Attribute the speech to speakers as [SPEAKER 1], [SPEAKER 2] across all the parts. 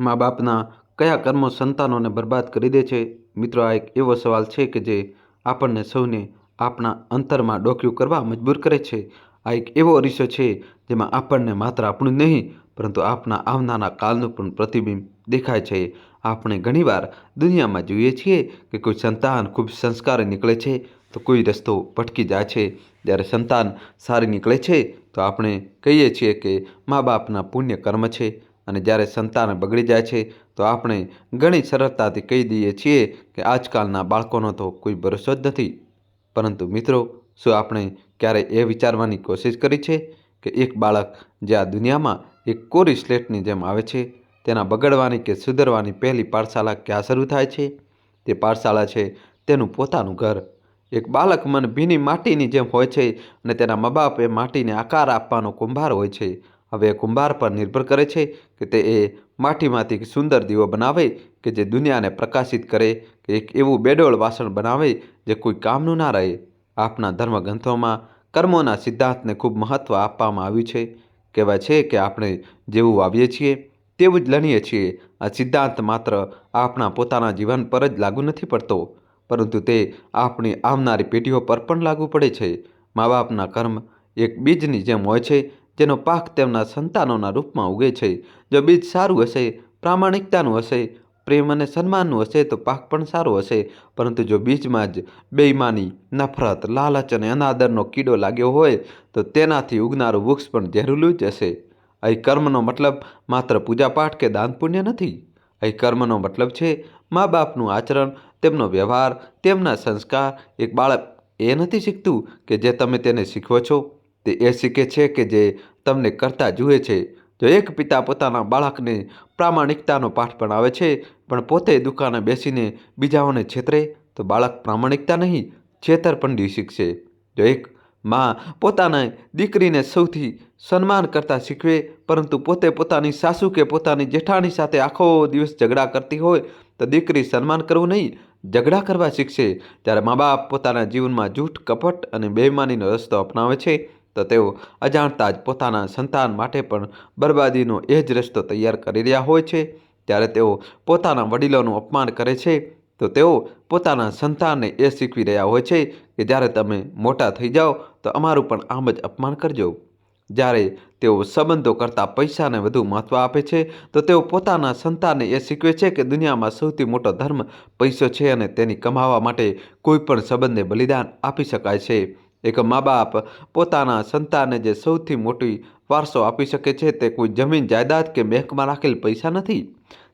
[SPEAKER 1] મા બાપના કયા કર્મો સંતાનોને બરબાદ કરી દે છે? મિત્રો, આ એક એવો સવાલ છે કે જે આપણને સૌને આપણા અંતરમાં ડોકિયું કરવા મજબૂર કરે છે. આ એક એવો અરીસો છે જેમાં આપણને માત્ર આપણું જ નહીં પરંતુ આપણા આવનારા કાળનું પણ પ્રતિબિંબ દેખાય છે. આપણે ઘણીવાર દુનિયામાં જોઈએ છીએ કે કોઈ સંતાન ખૂબ સંસ્કારી નીકળે છે તો કોઈ રસ્તો ભટકી જાય છે. જ્યારે સંતાન સારી નીકળે છે તો આપણે કહીએ છીએ કે મા બાપના પુણ્ય કર્મ છે, અને જ્યારે સંતાન બગડી જાય છે તો આપણે ઘણી સરળતાથી કહી દઈએ છીએ કે આજકાલના બાળકોનો તો કોઈ ભરોસો જ નથી. પરંતુ મિત્રો, શું આપણે ક્યારેય એ વિચારવાની કોશિશ કરી છે કે એક બાળક જે આ દુનિયામાં એક કોરી સ્લેટની જેમ આવે છે, તેના બગડવાની કે સુધરવાની પહેલી પાઠશાળા ક્યાં શરૂ થાય છે? તે પાઠશાળા છે તેનું પોતાનું ઘર. એક બાળક મન ભીની માટીની જેમ હોય છે અને તેના મા બાપ એ માટીને આકાર આપવાનો કુંભાર હોય છે. હવે એ કુંભાર પર નિર્ભર કરે છે કે તે એ માટીમાંથી સુંદર દીવો બનાવે કે જે દુનિયાને પ્રકાશિત કરે, કે એક એવું બેડોળ વાસણ બનાવે જે કોઈ કામનું ના રહે. આપણા ધર્મગ્રંથોમાં કર્મોના સિદ્ધાંતને ખૂબ મહત્ત્વ આપવામાં આવ્યું છે. કહેવાય છે કે આપણે જેવું વાવીએ છીએ તેવું જ લણીએ છીએ. આ સિદ્ધાંત માત્ર આપણા પોતાના જીવન પર જ લાગુ નથી પડતો, પરંતુ તે આપણી આવનારી પેઢીઓ પર પણ લાગુ પડે છે. મા બાપના કર્મ એક બીજની જેમ હોય છે જેનો પાક તેમના સંતાનોના રૂપમાં ઉગે છે. જો બીજ સારું હશે, પ્રામાણિકતાનું હશે, પ્રેમ અને સન્માનનું હશે તો પાક પણ સારો હશે. પરંતુ જો બીજમાં જ બેઈમાની, નફરત, લાલચ અને અનાદરનો કીડો લાગ્યો હોય તો તેનાથી ઉગનારું વૃક્ષ પણ ઝેરીલું જ હશે. અહીં કર્મનો મતલબ માત્ર પૂજાપાઠ કે દાન પુણ્ય નથી. અહીં કર્મનો મતલબ છે મા બાપનું આચરણ, તેમનો વ્યવહાર, તેમના સંસ્કાર. એક બાળક એ નથી શીખતું કે જે તમે તેને શીખવો છો, તે એ શીખે છે કે જે તમને કરતા જુએ છે. જો એક પિતા પોતાના બાળકને પ્રામાણિકતાનો પાઠ ભણાવે છે પણ પોતે દુકાને બેસીને બીજાઓને છેતરે તો બાળક પ્રામાણિકતા નહીં, છેતરપિંડી શીખશે. જો એક માં પોતાની દીકરીને સૌથી સન્માન કરતા શીખવે પરંતુ પોતે પોતાની સાસુ કે પોતાની જેઠાણી સાથે આખો દિવસ ઝઘડા કરતી હોય તો દીકરી સન્માન કરવું નહીં, ઝઘડા કરવા શીખશે. જ્યારે મા બાપ પોતાના જીવનમાં જૂઠ, કપટ અને બેઈમાનીનો રસ્તો અપનાવે છે તો તેઓ અજાણતા જ પોતાના સંતાન માટે પણ બરબાદીનો એ જ રસ્તો તૈયાર કરી રહ્યા હોય છે. ત્યારે તેઓ પોતાના વડીલોનું અપમાન કરે છે તો તેઓ પોતાના સંતાનને એ શીખવી રહ્યા હોય છે કે જ્યારે તમે મોટા થઈ જાઓ તો અમારું પણ આમ જ અપમાન કરજો. જ્યારે તેઓ સંબંધો કરતાં પૈસાને વધુ મહત્ત્વ આપે છે તો તેઓ પોતાના સંતાનને એ શીખવે છે કે દુનિયામાં સૌથી મોટો ધર્મ પૈસો છે અને તેની કમાવા માટે કોઈ પણ સંબંધને બલિદાન આપી શકાય છે. એક મા બાપ પોતાના સંતાનને જે સૌથી મોટી વારસો આપી શકે છે તે કોઈ જમીન જાયદાદ કે બેંકમાં રાખેલ પૈસા નથી.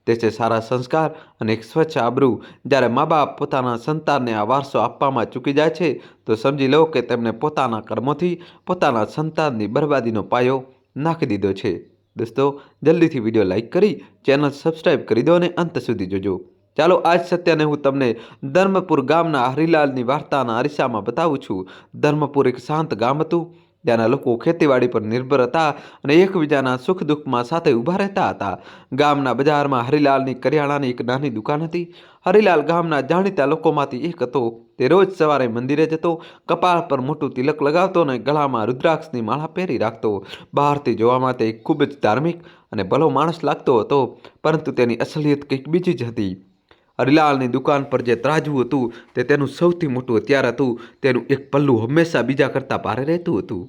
[SPEAKER 1] તે છે સારા સંસ્કાર અને એક સ્વચ્છ આબરૂ. જ્યારે મા બાપ પોતાના સંતાનને આ વારસો આપવામાં ચૂકી જાય છે તો સમજી લો કે તેમણે પોતાના કર્મોથી પોતાના સંતાનની બરબાદીનો પાયો નાખી દીધો છે. દોસ્તો, જલ્દીથી વિડીયો લાઈક કરી ચેનલ સબસ્ક્રાઈબ કરી દો અને અંત સુધી જોજો. ચાલો આજ સત્યને હું તમને ધર્મપુર ગામના હરિલાલની વાર્તાના અરીસામાં બતાવું છું. ધર્મપુર એક શાંત ગામ હતું. ત્યાંના લોકો ખેતીવાડી પર નિર્ભર હતા અને એકબીજાના સુખ દુઃખમાં સાથે ઊભા રહેતા હતા. ગામના બજારમાં હરિલાલની કરિયાણાની એક નાની દુકાન હતી. હરિલાલ ગામના જાણીતા લોકોમાંથી એક હતો. તે રોજ સવારે મંદિરે જતો, કપાળ પર મોટું તિલક લગાવતો અને ગળામાં રુદ્રાક્ષની માળા પહેરી રાખતો. બહારથી જોવામાં તે ખૂબ જ ધાર્મિક અને ભલો માણસ લાગતો હતો, પરંતુ તેની અસલિયત કંઈક બીજી જ હતી. હરિલાલની દુકાન પર જે તરાજવું હતું તે તેનું સૌથી મોટું હથિયાર હતું. તેનું એક પલ્લું હંમેશા બીજા કરતાં ભારે રહેતું હતું.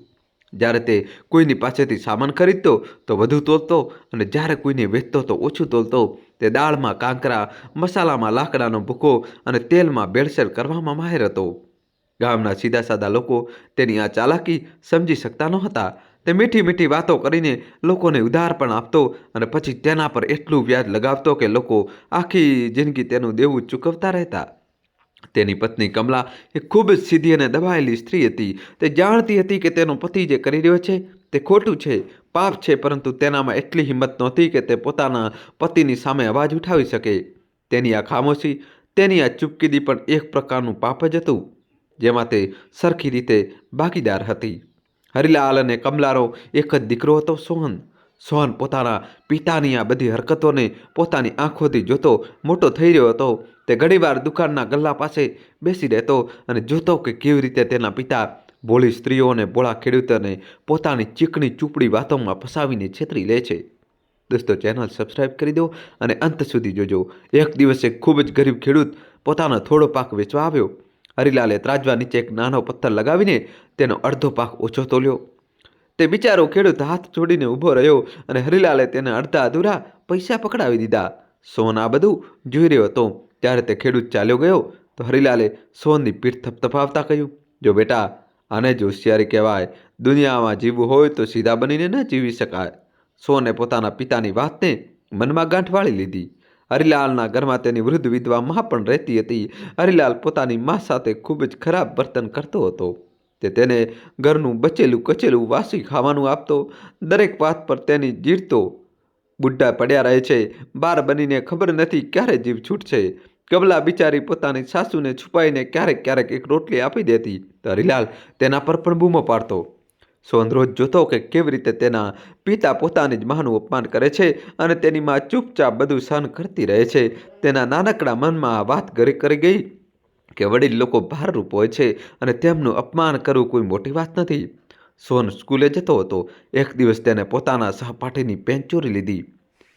[SPEAKER 1] જ્યારે તે કોઈની પાસેથી સામાન ખરીદતો તો વધુ તોલતો અને જ્યારે કોઈને વેચતો તો ઓછું તોલતો. તે દાળમાં કાંકરા, મસાલામાં લાકડાનો ભૂકો અને તેલમાં ભેળસેળ કરવામાં માહિર હતો. ગામના સીધા સાદા લોકો તેની આ ચાલાકી સમજી શકતા નહોતા. તે મીઠી મીઠી વાતો કરીને લોકોને ઉધાર પણ આપતો અને પછી તેના પર એટલું વ્યાજ લગાવતો કે લોકો આખી જિંદગી તેનું દેવું ચૂકવતા રહેતા. તેની પત્ની કમલા એ ખૂબ જ સીધી અને દબાયેલી સ્ત્રી હતી. તે જાણતી હતી કે તેનો પતિ જે કરી રહ્યો છે તે ખોટું છે, પાપ છે, પરંતુ તેનામાં એટલી હિંમત નહોતી કે તે પોતાના પતિની સામે અવાજ ઉઠાવી શકે. તેની આ ખામોશી, તેની આ ચૂપકીદી પણ એક પ્રકારનું પાપ જ હતું જેમાં તે સરખી રીતે ભાગીદાર હતી. હરિલાલ અને કમલાનો એક જ દીકરો હતો, સોહન. સોહન પોતાના પિતાની આ બધી હરકતોને પોતાની આંખોથી જોતો મોટો થઈ રહ્યો હતો. તે ઘણીવાર દુકાનના ગલ્લા પાસે બેસી રહેતો અને જોતો કે કેવી રીતે તેના પિતા ભોળી સ્ત્રીઓ અને ભોળા ખેડૂતોને પોતાની ચીકણી ચૂપડી વાતોમાં ફસાવીને છેતરી લે છે. દોસ્તો ચેનલ સબસ્ક્રાઈબ કરી દો અને અંત સુધી જોજો. એક દિવસ એક ખૂબ જ ગરીબ ખેડૂત પોતાનો થોડો પાક વેચવા આવ્યો. હરિલાલે ત્રાજવા નીચે એક નાનો પથ્થર લગાવીને તેનો અડધો પાક ઓછો તોલ્યો. તે બિચારો ખેડૂત હાથ જોડીને ઊભો રહ્યો અને હરિલાલે તેને અડધા અધૂરા પૈસા પકડાવી દીધા. સોન આ બધું જોઈ રહ્યો હતો. ત્યારે તે ખેડૂત ચાલ્યો ગયો તો હરિલાલે સોનની પીઠ થપથપાવતા કહ્યું, જો બેટા, આને જ હોશિયારી કહેવાય. દુનિયામાં જીવવું હોય તો સીધા બનીને ન જીવી શકાય. સોને પોતાના પિતાની વાતને મનમાં ગાંઠ વાળી લીધી. હરિલાલના ઘરમાં તેની વૃદ્ધ વિધવા મા પણ રહેતી હતી. હરિલાલ પોતાની મા સાથે ખૂબ જ ખરાબ વર્તન કરતો હતો. તે તેને ઘરનું બચેલું કચેલું વાસી ખાવાનું આપતો. દરેક વાત પર તેની જીડતો. બુઢ્ઢા પડ્યા રહે છે, બાર બનીને ખબર નથી ક્યારે જીવ છૂટશે. કમલા બિચારી પોતાની સાસુને છુપાઈને ક્યારેક ક્યારેક એક રોટલી આપી દેતી તો હરિલાલ તેના પર પણ બૂમો પાડતો. સોન રોજ જોતો કે કેવી રીતે તેના પિતા પોતાની જ માનું અપમાન કરે છે અને તેની માં ચૂપચાપ બધું સહન કરતી રહે છે. તેના નાનકડા મનમાં આ વાત ઘરે કરી ગઈ કે વડીલ લોકો ભારરૂપ હોય છે અને તેમનું અપમાન કરવું કોઈ મોટી વાત નથી. સોન સ્કૂલે જતો હતો. એક દિવસ તેને પોતાના સહપાઠીની પેન ચોરી લીધી.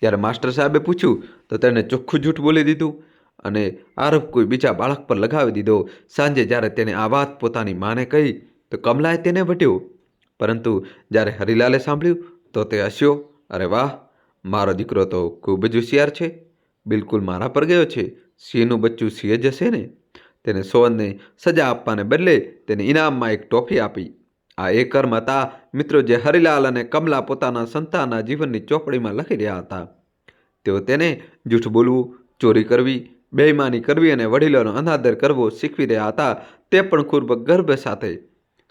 [SPEAKER 1] જ્યારે માસ્ટર સાહેબે પૂછ્યું તો તેણે ચોખ્ખું જૂઠ બોલી દીધું અને આરોપ કોઈ બીજા બાળક પર લગાવી દીધો. સાંજે જ્યારે તેને આ વાત પોતાની માને કહી તો કમલાએ તેને વઢ્યો. પરંતુ જ્યારે હરિલાલે સાંભળ્યું તો તે હસ્યો. અરે વાહ, મારો દીકરો તો ખૂબ જ હોશિયાર છે. બિલકુલ મારા પર ગયો છે. સિંહનું બચ્ચું સિંહ જ હશે ને. તેને સોનને સજા આપવાને બદલે તેને ઇનામમાં એક ટોફી આપી. આ એ કર્મ હતા મિત્રો જે હરિલાલ અને કમલા પોતાના સંતાનના જીવનની ચોપડીમાં લખી રહ્યા હતા. તેઓ તેને જૂઠ બોલવું, ચોરી કરવી, બેઈમાની કરવી અને વડીલોનો અનાદર કરવો શીખવી રહ્યા હતા, તે પણ ખૂબ ગર્વ સાથે.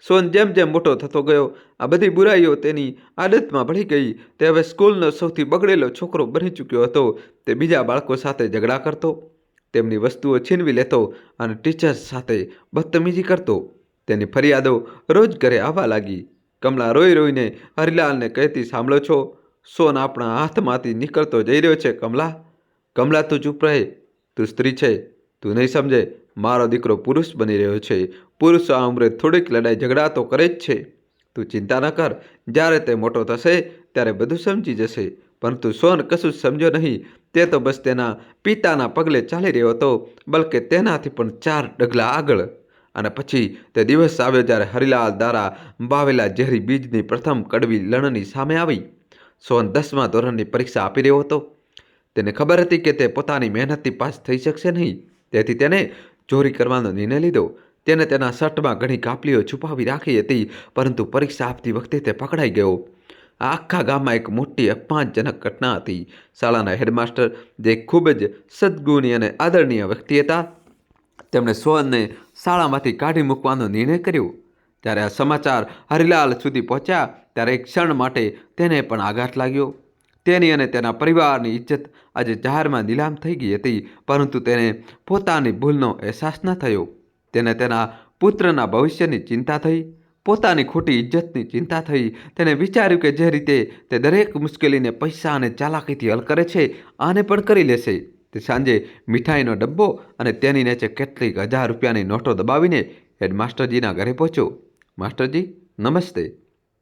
[SPEAKER 1] સોન જેમ જેમ મોટો થતો ગયો આ બધી બુરાઈઓ તેની આદતમાં ભળી ગઈ. તે હવે સ્કૂલનો સૌથી બગડેલો છોકરો બની ચૂક્યો હતો. તે બીજા બાળકો સાથે ઝઘડા કરતો, તેમની વસ્તુઓ છીનવી લેતો અને ટીચર્સ સાથે બદતમીજી કરતો. તેની ફરિયાદો રોજ ઘરે આવવા લાગી. કમલા રોઈ રોઈને હરિલાલને કહેતી, સાંભળો છો, સોન આપણા હાથમાંથી નીકળતો જઈ રહ્યો છે. કમલા, કમલા, તું ચૂપ રહે. તું સ્ત્રી છે, તું નહીં સમજે. મારો દીકરો પુરુષ બની રહ્યો છે. પુરુષો આ ઉંમરે થોડીક લડાઈ ઝઘડા તો કરે જ છે. તું ચિંતા ન કર. જ્યારે તે મોટો થશે ત્યારે બધું સમજી જશે. પરંતુ સોન કશું જ સમજ્યો નહીં. તે તો બસ તેના પિતાના પગલે ચાલી રહ્યો હતો, બલકે તેનાથી પણ 4 ડગલા આગળ. અને પછી તે દિવસ આવ્યો જ્યારે હરિલાલ દ્વારા વાવેલા ઝેરી બીજની પ્રથમ કડવી લણણી સામે આવી. સોન 10મા ધોરણની પરીક્ષા આપી રહ્યો હતો. તેને ખબર હતી કે તે પોતાની મહેનતથી પાસ થઈ શકશે નહીં. તેથી તેને ચોરી કરવાનો નિર્ણય લીધો. તેને તેના શર્ટમાં ઘણી કાપલીઓ છુપાવી રાખી હતી, પરંતુ પરીક્ષા આપતી વખતે તે પકડાઈ ગયો. આ આખા ગામમાં એક મોટી અપમાનજનક ઘટના હતી. શાળાના હેડમાસ્ટર, જે ખૂબ જ સદ્ગુણી અને આદરણીય વ્યક્તિ હતા, તેમણે સોનને શાળામાંથી કાઢી મૂકવાનો નિર્ણય કર્યો. જ્યારે આ સમાચાર હરિલાલ સુધી પહોંચ્યા ત્યારે એક ક્ષણ માટે તેને પણ આઘાત લાગ્યો. તેની અને તેના પરિવારની ઇજ્જત આજે જાહેરમાં નીલામ થઈ ગઈ હતી, પરંતુ તેને પોતાની ભૂલનો અહેસાસ ન થયો. તેને તેના પુત્રના ભવિષ્યની ચિંતા થઈ, પોતાની ખોટી ઇજ્જતની ચિંતા થઈ. તેને વિચાર્યું કે જે રીતે તે દરેક મુશ્કેલીને પૈસા અને ચાલાકીથી હલ કરે છે, આને પણ કરી લેશે. તે સાંજે મીઠાઈનો ડબ્બો અને તેની નીચે કેટલીક 1000 રૂપિયાની નોટો દબાવીને હેડમાસ્ટરજીના ઘરે પહોંચ્યો. માસ્ટરજી, નમસ્તે.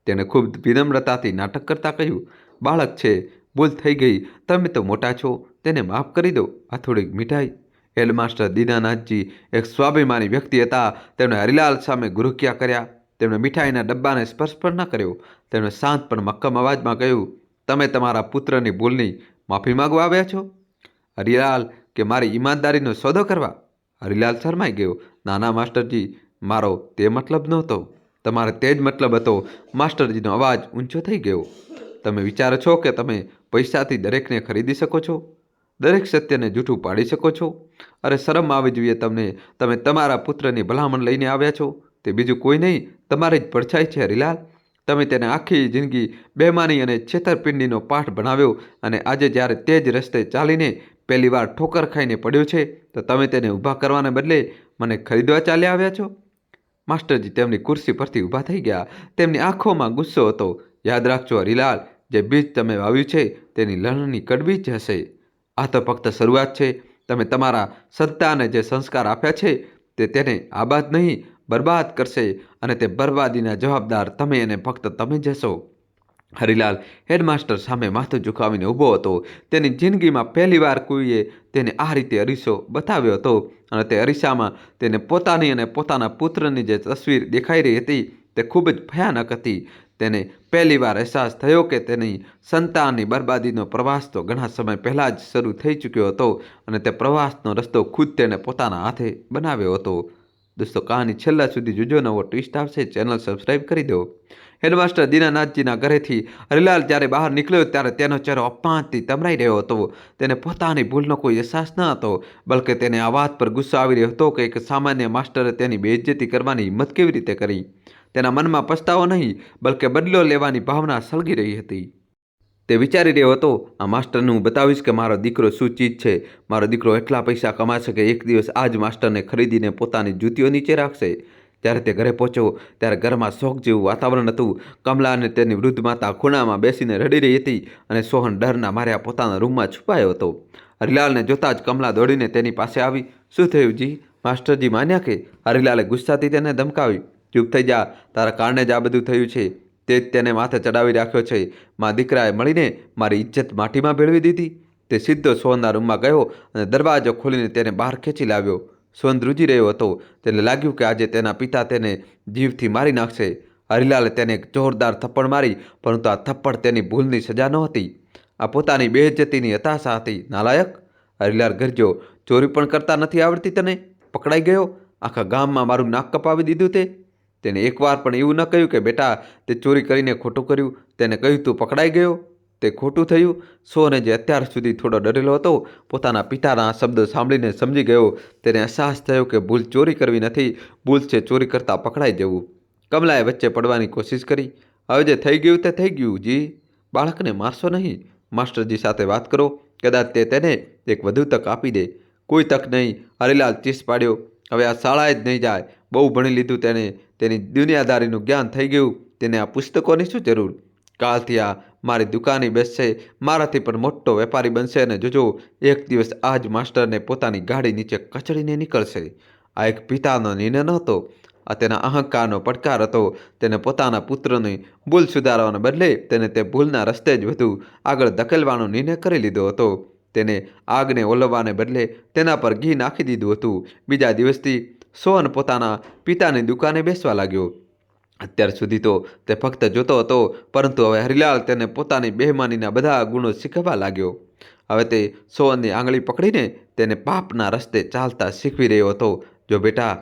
[SPEAKER 1] તેને ખૂબ વિનમ્રતાથી નાટક કરતાં કહ્યું, બાળક છે, ભૂલ થઈ ગઈ. તમે તો મોટા છો, તેને માફ કરી દો. આ થોડીક મીઠાઈ. હેડમાસ્ટર દીનાનાથજી એક સ્વાભિમાની વ્યક્તિ હતા. તેમણે હરિલાલ સામે ગુરુક્યા કર્યા. તેમણે મીઠાઈના ડબ્બાને સ્પર્શ પણ ન કર્યો. તેમણે શાંત પણ મક્કમ અવાજમાં કહ્યું, તમે તમારા પુત્રની ભૂલની માફી માંગવા આવ્યા છો? હરિલાલ, કે મારી ઈમાનદારીનો સોદો કરવા? હરિલાલ શરમાઈ ગયો. નાના માસ્ટરજી, મારો તે મતલબ નહોતો. તમારે તે જ મતલબ હતો. માસ્ટરજીનો અવાજ ઊંચો થઈ ગયો. તમે વિચારો છો કે તમે પૈસાથી દરેકને ખરીદી શકો છો? દરેક સત્યને જૂઠું પાડી શકો છો? અરે શરમ આવી જોઈએ તમને. તમે તમારા પુત્રની ભલામણ લઈને આવ્યા છો. તે બીજું કોઈ નહીં, તમારી જ પડછાઈ છે હરિલાલ. તમે તેને આખી જિંદગી બેમાની અને છેતરપિંડીનો પાઠ ભણાવ્યો અને આજે જ્યારે તે જ રસ્તે ચાલીને પહેલી વાર ઠોકર ખાઈને પડ્યો છે તો તમે તેને ઊભા કરવાને બદલે મને ખરીદવા ચાલ્યા આવ્યા છો? માસ્ટરજી તેમની ખુરશી પરથી ઊભા થઈ ગયા. તેમની આંખોમાં ગુસ્સો હતો. યાદ રાખજો હરિલાલ, જે બીજ તમે વાવ્યું છે તેની લણણી કડવી જ હશે. આ તો ફક્ત શરૂઆત છે. તમે તમારા સંતાનને જે સંસ્કાર આપ્યા છે તે તેને આબાદ નહીં, બરબાદ કરશે અને તે બરબાદીના જવાબદાર તમે અને ફક્ત તમે જ હશો. હરિલાલ હેડમાસ્ટર સામે માથું ઝુકાવીને ઊભો હતો. તેની જિંદગીમાં પહેલીવાર કોઈએ તેને આ રીતે અરીસો બતાવ્યો હતો અને તે અરીસામાં તેને પોતાની અને પોતાના પુત્રની જે તસવીર દેખાઈ રહી હતી તે ખૂબ જ ભયાનક હતી. તેને પહેલીવાર અહેસાસ થયો કે તેની સંતાનની બરબાદીનો પ્રવાસ તો ઘણા સમય પહેલાં જ શરૂ થઈ ચૂક્યો હતો અને તે પ્રવાસનો રસ્તો ખુદ તેને પોતાના હાથે બનાવ્યો હતો. દોસ્તો, કહાની છેલ્લા સુધી જોજો. નવો ટ્વિસ્ટ આવશે, ચેનલ સબસ્ક્રાઈબ કરી દો. હેડમાસ્ટર દીનાનાથજીના ઘરેથી હરિલાલ જ્યારે બહાર નીકળ્યો ત્યારે તેનો ચહેરો અપમાનથી તમરાઈ રહ્યો હતો. તેને પોતાની ભૂલનો કોઈ અહેસાસ ન હતો, બલકે તેને આ વાત પર ગુસ્સો આવી રહ્યો હતો કે એક સામાન્ય માસ્ટરે તેની બેઇજ્જતી કરવાની હિંમત કેવી રીતે કરી. તેના મનમાં પસ્તાવો નહીં, બલકે બદલો લેવાની ભાવના સળગી રહી હતી. તે વિચારી રહ્યો હતો, આ માસ્ટરને હું બતાવીશ કે મારો દીકરો શું ચીજ છે. મારો દીકરો એટલા પૈસા કમાશે કે એક દિવસ આ જ માસ્ટરને ખરીદીને પોતાની જૂતીઓ નીચે રાખશે. જ્યારે તે ઘરે પહોંચ્યો ત્યારે ઘરમાં શોક જેવું વાતાવરણ હતું. કમલા અને તેની વૃદ્ધ માતા ખૂણામાં બેસીને રડી રહી હતી અને સોહન ડરના માર્યા પોતાના રૂમમાં છુપાયો હતો. હરિલાલને જોતાં જ કમલા દોડીને તેની પાસે આવી. શું થયું જી? માસ્ટરજી માન્યા કે? હરિલાલે ગુસ્સાથી તેને ધમકાવી. ચૂપ થઈ જા, તારા કારણે જ આ બધું થયું છે. તે જ તેને માથે ચડાવી રાખ્યો છે. મા દીકરાએ મળીને મારી ઇજ્જત માટીમાં ભેળવી દીધી. તે સીધો સોહનના રૂમમાં ગયો અને દરવાજો ખોલીને તેને બહાર ખેંચી લાવ્યો. સોહન ધ્રુજી રહ્યો હતો. તેને લાગ્યું કે આજે તેના પિતા તેને જીવથી મારી નાખશે. હરિલાલે તેને એક જોરદાર થપ્પડ મારી, પરંતુ આ થપ્પડ તેની ભૂલની સજા નહોતી. આ પોતાની બેઇજ્જતીની હતાશા હતી. નાલાયક! હરિલાલ ગરજ્યો. ચોરી પણ કરતા નથી આવડતી તને? પકડાઈ ગયો? આખા ગામમાં મારું નાક કપાવી દીધું તે? તેને એકવાર પણ એવું ન કહ્યું કે બેટા તે ચોરી કરીને ખોટું કર્યું. તેને કહ્યું તું પકડાઈ ગયો, તે ખોટું થયું. સોને જે અત્યાર સુધી થોડો ડરેલો હતો, પોતાના પિતાના શબ્દો સાંભળીને સમજી ગયો. તેને અહેસાસ થયો કે ભૂલ ચોરી કરવી નથી, ભૂલ છે ચોરી કરતાં પકડાઈ જવું. કમલાએ વચ્ચે પડવાની કોશિશ કરી. હવે જે થઈ ગયું તે થઈ ગયું જી. બાળકને મારશો નહીં. માસ્ટરજી સાથે વાત કરો. કદાચ તે તેને એક વધુ તક આપી દે. કોઈ તક નહીં. હરિલાલ ચીસ પાડ્યો. હવે આ શાળાએ જ નહીં જાય. બહુ ભણી લીધું તેને. તેની દુનિયાદારીનું જ્ઞાન થઈ ગયું. તેને આ પુસ્તકોની શું જરૂર? કાલથી આ મારી દુકાને બેસશે. મારાથી પણ મોટો વેપારી બનશે અને જોજો એક દિવસ આ જ માસ્ટરને પોતાની ગાડી નીચે કચડીને નીકળશે. આ એક પિતાનો નિર્ણય નહોતો, આ તેના અહંકારનો પડકાર હતો. તેને પોતાના પુત્રની ભૂલ સુધારવાને બદલે તેને તે ભૂલના રસ્તે જ વધુ આગળ ધકેલવાનો નિર્ણય કરી લીધો હતો. તેને આગને ઓલવવાને બદલે તેના પર ઘી નાખી દીધું હતું. બીજા દિવસથી સોહન પોતાના પિતાની દુકાને બેસવા લાગ્યો. અત્યાર સુધી તો તે ફક્ત જોતો હતો, પરંતુ હવે હરિલાલ તેને પોતાની બેમાનીના બધા ગુણો શીખવવા લાગ્યો. હવે તે સોહનની આંગળી પકડીને તેને પાપના રસ્તે ચાલતા શીખવી રહ્યો હતો. જો બેટા,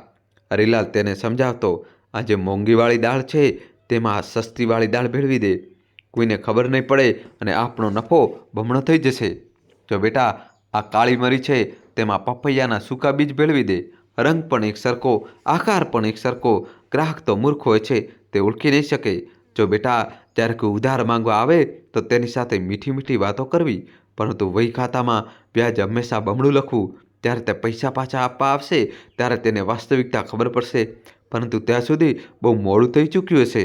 [SPEAKER 1] હરિલાલ તેને સમજાવતો, આ જે મોંઘીવાળી દાળ છે તેમાં સસ્તીવાળી દાળ ભેળવી દે. કોઈને ખબર નહીં પડે અને આપણો નફો બમણો થઈ જશે. જો બેટા, આ કાળી મરી છે તેમાં પપૈયાના સૂકા બીજ ભેળવી દે. રંગ પણ એક સરખો, આકાર પણ એક સરખો. ગ્રાહક તો મૂર્ખ હોય છે, તે ઓળખી નહીં શકે. જો બેટા, જ્યારે કોઈ ઉધાર માંગવા આવે તો તેની સાથે મીઠી મીઠી વાતો કરવી, પરંતુ વહી ખાતામાં વ્યાજ હંમેશા બમણું લખવું. જ્યારે તે પૈસા પાછા આપવા આવશે ત્યારે તેને વાસ્તવિકતા ખબર પડશે, પરંતુ ત્યાં સુધી બહુ મોડું થઈ ચૂક્યું હશે.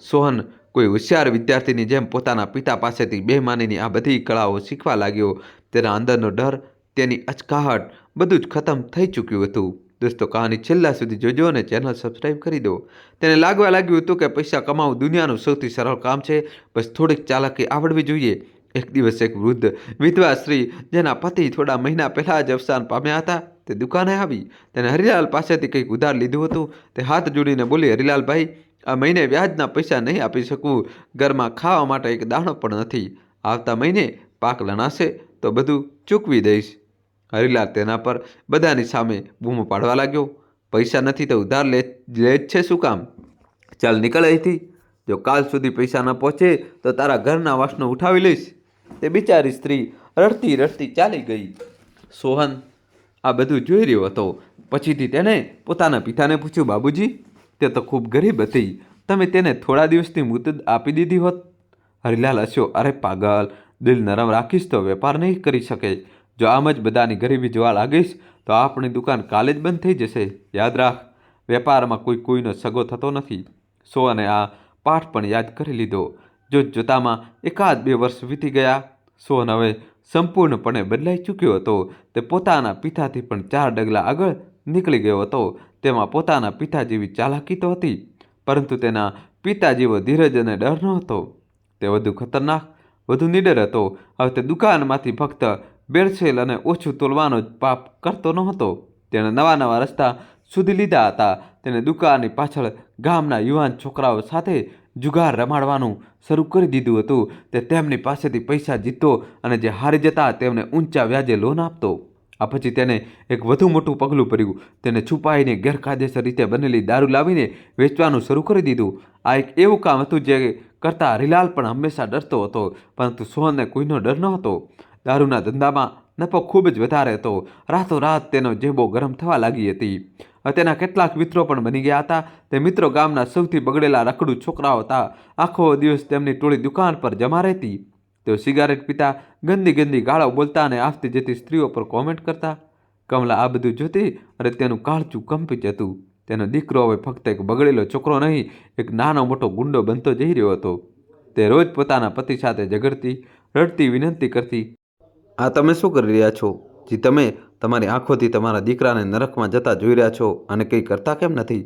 [SPEAKER 1] સોહન કોઈ હોશિયાર વિદ્યાર્થીની જેમ પોતાના પિતા પાસેથી બેમાનીની આ બધી કળાઓ શીખવા લાગ્યો. તેના અંદરનો ડર, તેની અચકાહટ, બધું જ ખતમ થઈ ચૂક્યું હતું. દોસ્તો, કહાની છેલ્લા સુધી જોજો અને ચેનલ સબસ્ક્રાઈબ કરી દો. તેને લાગવા લાગ્યું હતું કે પૈસા કમાવું દુનિયાનું સૌથી સરળ કામ છે, બસ થોડીક ચાલાકી આવડવી જોઈએ. એક દિવસ એક વૃદ્ધ વિધવા સ્ત્રી, જેના પતિ થોડા મહિના પહેલાં જ અવસાન પામ્યા હતા, તે દુકાને આવી. તેને હરિલાલ પાસેથી કંઈક ઉધાર લીધું હતું. તે હાથ જોડીને બોલી, હરિલાલભાઈ, આ મહિને વ્યાજના પૈસા નહીં આપી શકું. ઘરમાં ખાવા માટે એક દાણો પણ નથી. આવતા મહિને પાક લણાશે તો બધું ચૂકવી દઈશ. હરિલાલ તેના પર બધાની સામે બૂમો પાડવા લાગ્યો. પૈસા નથી તો ઉધાર લે જ છે શું કામ? ચાલ નીકળ અહીંથી. જો કાલ સુધી પૈસા ન પહોંચે તો તારા ઘરના વાસણો ઉઠાવી લઈશ. તે બિચારી સ્ત્રી રડતી રડતી ચાલી ગઈ. સોહન આ બધું જોઈ રહ્યો હતો. પછીથી તેણે પોતાના પિતાને પૂછ્યું, બાબુજી, તે તો ખૂબ ગરીબ હતી, તમે તેને થોડા દિવસની મુદત આપી દીધી હોત. હરિલાલ હસ્યો. અરે પાગલ, દિલ નરમ રાખીશ તો વેપાર નહીં કરી શકે. જો આમ જ બધાની ગરીબી જોવા લાગીશ તો આપણી દુકાન કાલે જ બંધ થઈ જશે. યાદ રાખ, વેપારમાં કોઈનો સગો થતો નથી. સોહને આ પાઠ પણ યાદ કરી લીધો. જોતજોતામાં 1-2 વર્ષ વીતી ગયા. સોહન હવે સંપૂર્ણપણે બદલાઈ ચૂક્યો હતો. તે પોતાના પિતાથી પણ 4 ડગલા આગળ નીકળી ગયો હતો. તેમાં પોતાના પિતા જેવી ચાલાકી તો હતી, પરંતુ તેના પિતા જેવો ધીરજ અને ડર ન હતો. તે વધુ ખતરનાક, વધુ નીડર હતો. હવે તે દુકાનમાંથી ફક્ત બેડશેલ અને ઓછું તોલવાનો જ પાપ કરતો ન હતો. તેણે નવા નવા રસ્તા શોધી લીધા હતા. તેણે દુકાનની પાછળ ગામના યુવાન છોકરાઓ સાથે જુગાર રમાડવાનું શરૂ કરી દીધું હતું. તે તેમની પાસેથી પૈસા જીતતો અને જે હારી જતા તેમને ઊંચા વ્યાજે લોન આપતો. આ પછી તેને એક વધુ મોટું પગલું ભર્યું. તેને છુપાઈને ગેરકાયદેસર રીતે બનેલી દારૂ લાવીને વેચવાનું શરૂ કરી દીધું. આ એક એવું કામ હતું જે કરતાં હરિલાલ પણ હંમેશા ડરતો હતો, પરંતુ સોહનને કોઈનો ડર ન હતો. દારૂના ધંધામાં નફો ખૂબ જ વધારે હતો. રાતોરાત તેનો જેબો ગરમ થવા લાગી હતી. તેના કેટલાક મિત્રો પણ બની ગયા હતા. તે મિત્રો ગામના સૌથી બગડેલા રખડુ છોકરાઓ હતા. આખો દિવસ તેમની ટોળી દુકાન પર જમા રહેતી. તેઓ સિગારેટ પીતા, ગંદી ગંદી ગાળો બોલતા અને આવતી જતી સ્ત્રીઓ પર કોમેન્ટ કરતા. કમલા આ બધું જોતી અને તેનું કાળચું કંપી જતું. તેનો દીકરો હવે ફક્ત એક બગડેલો છોકરો નહીં, એક નાનો મોટો ગુંડો બનતો જઈ રહ્યો હતો. તે રોજ પોતાના પતિ સાથે ઝઘડતી, રડતી, વિનંતી કરતી, આ તમે શું કરી રહ્યા છો? જે તમે તમારી આંખોથી તમારા દીકરાને નરકમાં જતા જોઈ રહ્યા છો અને કંઈ કરતા કેમ નથી?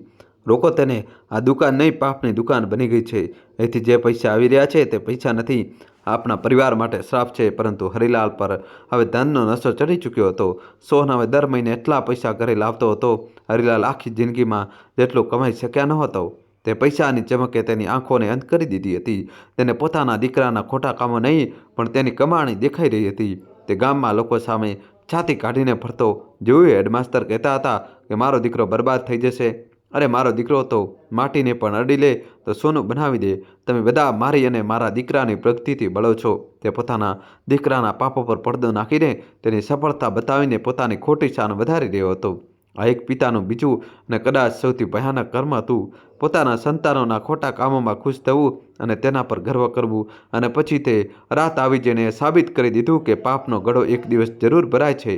[SPEAKER 1] રોકો તેને. આ દુકાન નહીં, પાપની દુકાન બની ગઈ છે. એથી જે પૈસા આવી રહ્યા છે તે પૈસા નથી, આપણા પરિવાર માટે શ્રાપ છે. પરંતુ હરિલાલ પર હવે ધનનો નશો ચડી ચૂક્યો હતો. સોહન હવે દર મહિને એટલા પૈસા ઘરે લાવતો હતો, હરિલાલ આખી જિંદગીમાં જેટલું કમાઈ શક્યા ન હતો. તે પૈસાની ચમકે તેની આંખોને અંત કરી દીધી હતી. તેને પોતાના દીકરાના ખોટા કામો નહીં, પણ તેની કમાણી દેખાઈ રહી હતી. તે ગામમાં લોકો સામે છાતી કાઢીને ફરતો. જેવું હેડમાસ્તર કહેતા હતા કે મારો દીકરો બરબાદ થઈ જશે, અરે મારો દીકરો તો માટીને પણ અડી લે તો સોનું બનાવી દે. તમે બધા મારી અને મારા દીકરાની પ્રગતિથી બળો છો. તે પોતાના દીકરાના પાપો પર પડદો નાખીને તેની સફળતા બતાવીને પોતાની ખોટી શાન વધારી રહ્યો હતો. આ એક પિતાનું બીજું અને કદાચ સૌથી ભયાનક કર્મ હતું. પોતાના સંતાનોના ખોટા કામોમાં ખુશ થવું અને તેના પર ગર્વ કરવું, અને પછી તે રાત આવી જઈને સાબિત કરી દીધું કે પાપનો ગળો એક દિવસ જરૂર ભરાય છે.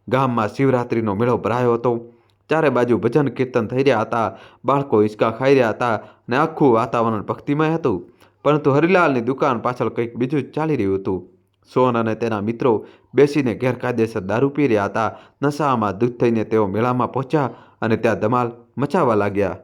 [SPEAKER 1] ગામમાં શિવરાત્રિનો મેળો ભરાયો હતો. ચારે બાજુ ભજન કીર્તન થઈ રહ્યા હતા. બાળકો હિંચકા ખાઈ રહ્યા હતા અને આખું વાતાવરણ ભક્તિમય હતું. પરંતુ હરિલાલની દુકાન પાછળ કંઈક બીજું જ ચાલી રહ્યું હતું. સોહન અને તેના મિત્રો બેસીને ગેરકાયદેસર દારૂ પી રહ્યા હતા. નશામાં ધૂત થઈને તેઓ મેળામાં પહોંચ્યા અને ત્યાં ધમાલ મચાવવા લાગ્યા.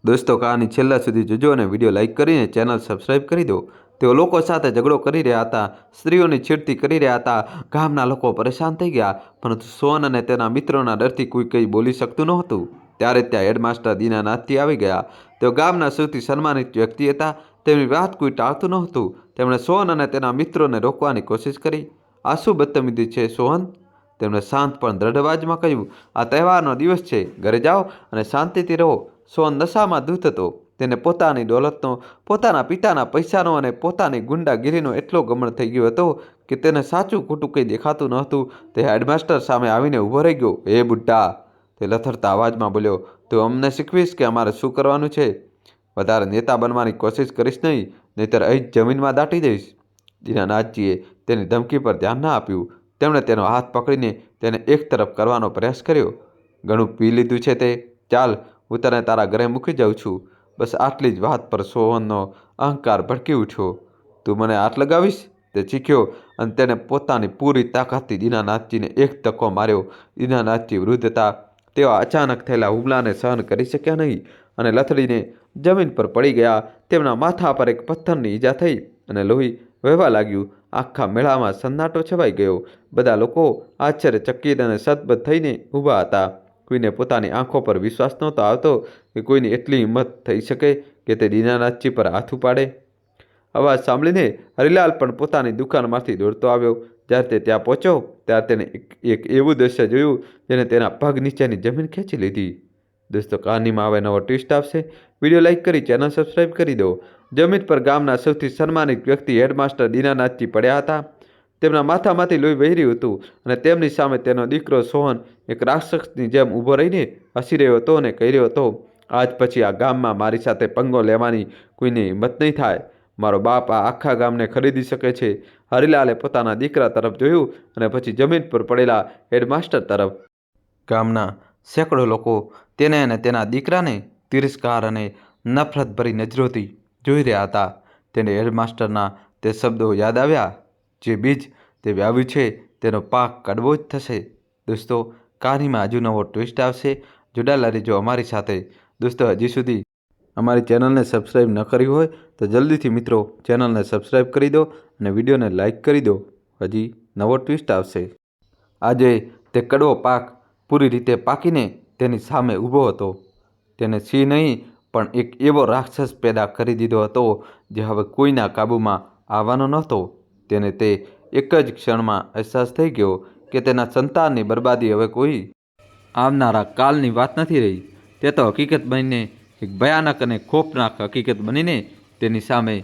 [SPEAKER 1] દોસ્તો, કહાની છેલ્લા સુધી જોજો અને વિડીયો લાઇક કરીને ચેનલ સબસ્ક્રાઈબ કરી દો. તેઓ લોકો સાથે ઝઘડો કરી રહ્યા હતા, સ્ત્રીઓની છેડતી કરી રહ્યા હતા. ગામના લોકો પરેશાન થઈ ગયા, પરંતુ સોહન અને તેના મિત્રોના ડરથી કોઈ કંઈ બોલી શકતું નહોતું. ત્યારે ત્યાં હેડમાસ્ટર દીનાનાથજી આવી ગયા. તેઓ ગામના સૌથી સન્માનિત વ્યક્તિ હતા. તેમની વાત કોઈ ટાળતું નહોતું. તેમણે સોહન અને તેના મિત્રોને રોકવાની કોશિશ કરી. આ શું બદતમીજી છે સોહન? તેમણે શાંત પણ દ્રઢ અવાજમાં કહ્યું. આ તહેવારનો દિવસ છે, ઘરે જાઓ અને શાંતિથી રહો. સોહન નશામાં ધૂત હતો. તેને પોતાની દોલતનો, પોતાના પિતાના પૈસાનો અને પોતાની ગુંડાગીરીનો એટલો ગમન થઈ ગયો હતો કે તેને સાચું ખોટું કંઈ દેખાતું ન હતું. તે હેડમાસ્ટર સામે આવીને ઊભો રહી ગયો. હે બુઢ્ઢા, તે લથડતા અવાજમાં બોલ્યો, તું અમને શીખવીશ કે અમારે શું કરવાનું છે? વધારે નેતા બનવાની કોશિશ કરીશ નહીં, નહીંતર અહીં જ જમીનમાં દાટી દઈશ. દીનાનાથજીએ તેની ધમકી પર ધ્યાન ના આપ્યું. તેમણે તેનો હાથ પકડીને તેને એક તરફ કરવાનો પ્રયાસ કર્યો. ઘણું પી લીધું છે તે? ચાલ, હું તને તારા ઘરે મૂકી જાઉં છું. બસ આટલી જ વાત પર સોહનનો અહંકાર ભડકી ઉઠ્યો. તું મને હાથ લગાવીશ? તે ચીખ્યો અને તેણે પોતાની પૂરી તાકાતથી દીનાનાથજીને એક ધક્કો માર્યો. દીનાનાથજી વૃદ્ધ હતા. તેઓ અચાનક થયેલા હુમલાને સહન કરી શક્યા નહીં અને લથડીને જમીન પર પડી ગયા. તેમના માથા પર એક પથ્થરની ઈજા થઈ અને લોહી વહેવા લાગ્યું. આખા મેળામાં સન્નાટો છવાઈ ગયો. બધા લોકો આશ્ચર્યચકિત અને સતબદ્ધ થઈને ઊભા હતા. કોઈને પોતાની આંખો પર વિશ્વાસ નહોતો આવતો કે કોઈની એટલી હિંમત થઈ શકે કે તે દીનાનાથજી પર હાથ ઉપાડે. અવાજ સાંભળીને હરિલાલ પણ પોતાની દુકાનમાંથી દોડતો આવ્યો. જ્યારે તે ત્યાં પહોંચ્યો ત્યારે તેને એક એવું દૃશ્ય જોયું જેને તેના પગ નીચેની જમીન ખેંચી લીધી. દોસ્તો, કહાનીમાં હવે નવો ટ્વિસ્ટ આવશે. વિડીયો લાઇક કરી ચેનલ સબસ્ક્રાઈબ કરી દો. જમીન પર ગામના સૌથી સન્માનિત વ્યક્તિ હેડમાસ્ટર દીનાનાથજી પડ્યા હતા. તેમના માથામાંથી લોહી વહી રહ્યું હતું અને તેમની સામે તેનો દીકરો સોહન એક રાક્ષસની જેમ ઊભો રહીને હસી રહ્યો હતો અને કહી રહ્યો હતો, આજ પછી આ ગામમાં મારી સાથે પંગો લેવાની કોઈની હિંમત નહીં થાય. મારો બાપ આ આખા ગામને ખરીદી શકે છે. હરિલાલે પોતાના દીકરા તરફ જોયું અને પછી જમીન પર પડેલા હેડમાસ્ટર તરફ. ગામના સેંકડો લોકો તેને અને તેના દીકરાને તિરસ્કાર અને નફરતભરી નજરોથી જોઈ રહ્યા હતા. તેને હેડમાસ્ટરના તે શબ્દો યાદ આવ્યા, જે બીજ તે વાવ્યું છે તેનો પાક કડવો જ થશે. દોસ્તો, કહાનીમાં હજુ નવો ટ્વિસ્ટ આવશે. જોડાયેલા રહેજો અમારી સાથે. દોસ્તો, હજી સુધી અમારી ચેનલને સબસ્ક્રાઈબ ન કરી હોય તો જલ્દીથી મિત્રો ચેનલને સબસ્ક્રાઈબ કરી દો અને વિડીયોને લાઇક કરી દો. હજી નવો ટ્વિસ્ટ આવશે. આજે તે કડવો પાક પૂરી રીતે પાકીને તેની સામે ઊભો હતો. તેને સિંહ નહીં પણ એક એવો રાક્ષસ પેદા કરી દીધો હતો જે હવે કોઈના કાબૂમાં આવવાનો નહોતો. તેને તે એક જ ક્ષણમાં અહેસાસ થઈ ગયો કે તેના સંતાનની બરબાદી હવે કોઈ આવનારા કાલની વાત નથી રહી. તે તો હકીકત બનીને એક ભયાનક અને ખોફનાક હકીકત બનીને તેની સામે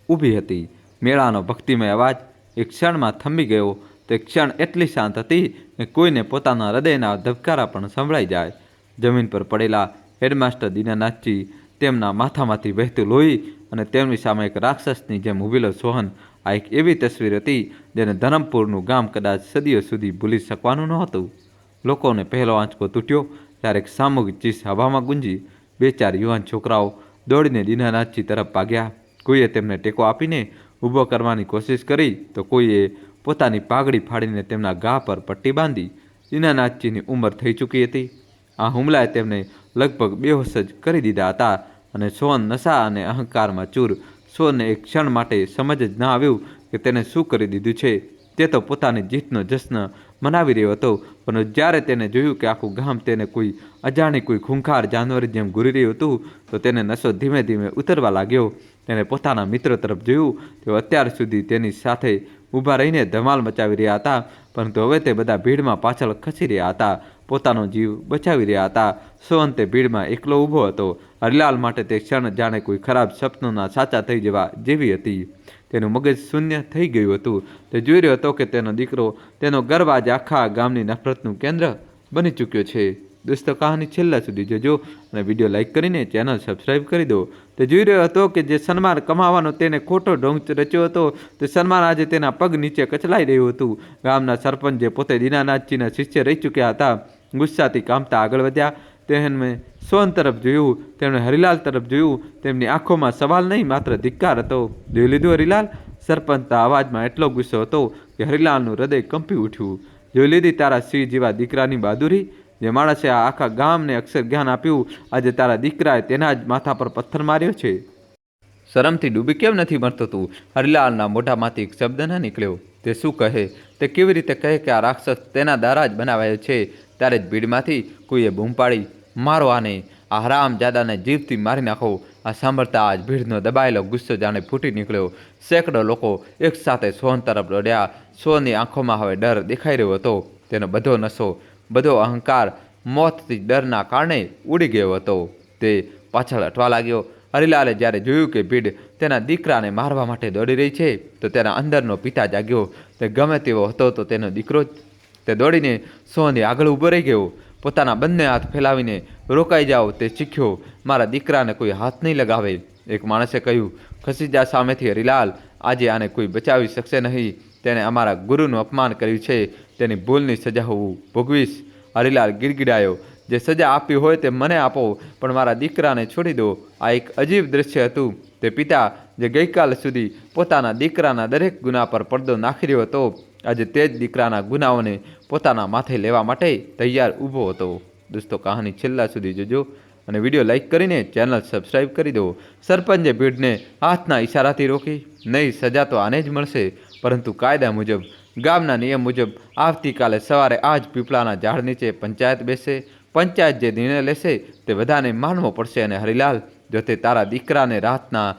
[SPEAKER 1] ઊભી હતી. મેળાનો ભક્તિમય અવાજ એક ક્ષણમાં થંભી ગયો. તે ક્ષણ એટલી શાંત હતી કે કોઈને પોતાના હૃદયના ધબકારા પણ સંભળાઈ જાય. જમીન પર પડેલા હેડમાસ્ટર દીનાનાથજી, તેમના માથામાંથી વહેતું લોહી અને તેમની સામે એક રાક્ષસની જેમ ઊભેલો સોહન. આ એક એવી તસવીર હતી જેને ધરમપુરનું ગામ કદાચ સદીઓ સુધી ભૂલી શકવાનું નહોતું. લોકોને પહેલો આંચકો તૂટ્યો ત્યારે એક સામૂહિક ચીસ હવામાં ગુંજી. 2-4 યુવાન છોકરાઓ દોડીને દીનાનાથજી તરફ ભાગ્યા. કોઈએ તેમને ટેકો આપીને ઊભો કરવાની કોશિશ કરી તો કોઈએ પોતાની પાઘડી ફાડીને તેમના ઘા પર પટ્ટી બાંધી. દીનાનાથજીની ઉંમર થઈ ચૂકી હતી. આ હુમલાએ તેમને લગભગ બેહોશ જ કરી દીધા હતા અને સોહન નશા અને અહંકારમાં ચૂર. સોહનને એક ક્ષણ માટે સમજ જ ન આવ્યું કે તેને શું કરી દીધું છે. તે તો પોતાની જીતનો જશ્ન મનાવી રહ્યો હતો, પરંતુ જ્યારે તેને જોયું કે આખું ગામ તેને કોઈ અજાણી કોઈ ખૂંખાર જાનવર જેમ ઘૂરી રહ્યું હતું તો તેને નશો ધીમે ધીમે ઉતરવા લાગ્યો. તેને પોતાના મિત્રો તરફ જોયું. તેઓ અત્યાર સુધી તેની સાથે ઊભા રહીને ધમાલ મચાવી રહ્યા હતા, પરંતુ હવે તે બધા ભીડમાં પાછળ ખસી રહ્યા હતા, પોતાનો જીવ બચાવી રહ્યા હતા. સોહન તે ભીડમાં એકલો ઊભો હતો. હરિલાલ માટે તે ક્ષણ જાણે કોઈ ખરાબ સપનોના સાચા થઈ જવા જેવી હતી. તેનું મગજ શૂન્ય થઈ ગયું હતું. તે જોઈ રહ્યો હતો કે તેનો દીકરો, તેનો ગર્વ આજે આખા ગામની નફરતનું કેન્દ્ર બની ચૂક્યો છે. દોસ્તો, કહાની છેલ્લા સુધી જોજો અને વિડીયો લાઇક કરીને ચેનલ સબસ્ક્રાઈબ કરી દો. તે જોઈ રહ્યો હતો કે જે સન્માન કમાવાનો તેને ખોટો ઢોંગ રચ્યો હતો તે સન્માન આજે તેના પગ નીચે કચલાઈ રહ્યું હતું. ગામના સરપંચ, જે પોતે દીનાનાથજીના શિષ્ય રહી ચૂક્યા હતા, ગુસ્સાથી કામતા આગળ વધ્યા. તેમણે સોહન તરફ જોયું, તેમણે હરિલાલ તરફ જોયું. તેમની આંખોમાં સવાલ નહીં, માત્ર ધિક્કાર હતો. જોઈ લીધું હરિલાલ? સરપંચના અવાજમાં એટલો ગુસ્સો હતો કે હરિલાલનું હૃદય કંપી ઉઠ્યું. જોઈ લીધી તારા સિંહ જેવા દીકરાની બહાદુરી? જે માણસે આ આખા ગામને અક્ષર જ્ઞાન આપ્યું, આજે તારા દીકરાએ તેના જ માથા પર પથ્થર માર્યો છે. શરમથી ડૂબી કેમ નથી મરતો તું? હરિલાલના મોઢામાંથી એક શબ્દ ન નીકળ્યો. તે શું કહે? તે કેવી રીતે કહે કે આ રાક્ષસ તેના દ્વારા જ બનાવાયો છે? ત્યારે જ ભીડમાંથી કોઈએ બૂમ પાડી, મારો આને, આ હરામજાદાને જીવથી મારી નાખો. આ સાંભળતા આજ ભીડનો દબાયેલો ગુસ્સો જાણે ફૂટી નીકળ્યો. સેંકડો લોકો એકસાથે સોહન તરફ દોડ્યા. સોહનની આંખોમાં હવે ડર દેખાઈ રહ્યો હતો. તેનો બધો નશો, બધો અહંકાર મોતથી ડરના કારણે ઉડી ગયો હતો. તે પાછળ હટવા લાગ્યો. હરિલાલે જ્યારે જોયું કે ભીડ તેના દીકરાને મારવા માટે દોડી રહી છે તો તેના અંદરનો પિતા જાગ્યો. તે ગમે તેવો હતો તો તેનો દીકરો જ. તે દોડીને સોહનની આગળ ઊભો રહી ગયો. પોતાના બંને હાથ ફેલાવીને રોકાઈ જાઓ તે શીખ્યો. મારા દીકરાને કોઈ હાથ નહીં લગાવે. એક માણસે કહ્યું, ખસી જા સામેથી હરિલાલ, આજે આને કોઈ બચાવી શકશે નહીં. તેણે અમારા ગુરુનું અપમાન કર્યું છે. તેની ભૂલની સજા હું ભોગવીશ. હરિલાલ ગીડગીડાયો, જે સજા આપી હોય તે મને આપો, પણ મારા દીકરાને છોડી દો. આ એક અજીબ દૃશ્ય હતું. તે પિતા, જે ગઈકાલ સુધી પોતાના દીકરાના દરેક ગુના પર પડદો નાખી રહ્યો હતો, આજે તે જ દીકરાના ગુનાઓને પોતાના માથે લેવા માટે તૈયાર ઊભો હતો. દોસ્તો, કહાની છેલ્લા સુધી જોજો અને વિડીયો લાઇક કરીને ચેનલ સબસ્ક્રાઈબ કરી દો. સરપંચે ભીડને હાથના ઇશારાથી રોકી. નહીં, સજા તો આને જ મળશે, પરંતુ કાયદા મુજબ, ગામના નિયમ મુજબ. આવતીકાલે સવારે આ જ પીપળાના ઝાડ નીચે પંચાયત બેસે. પંચાયત જે નિર્ણય લેશે તે બધાને માનવો પડશે. અને હરિલાલ, જો તે તારા દીકરાને રાતના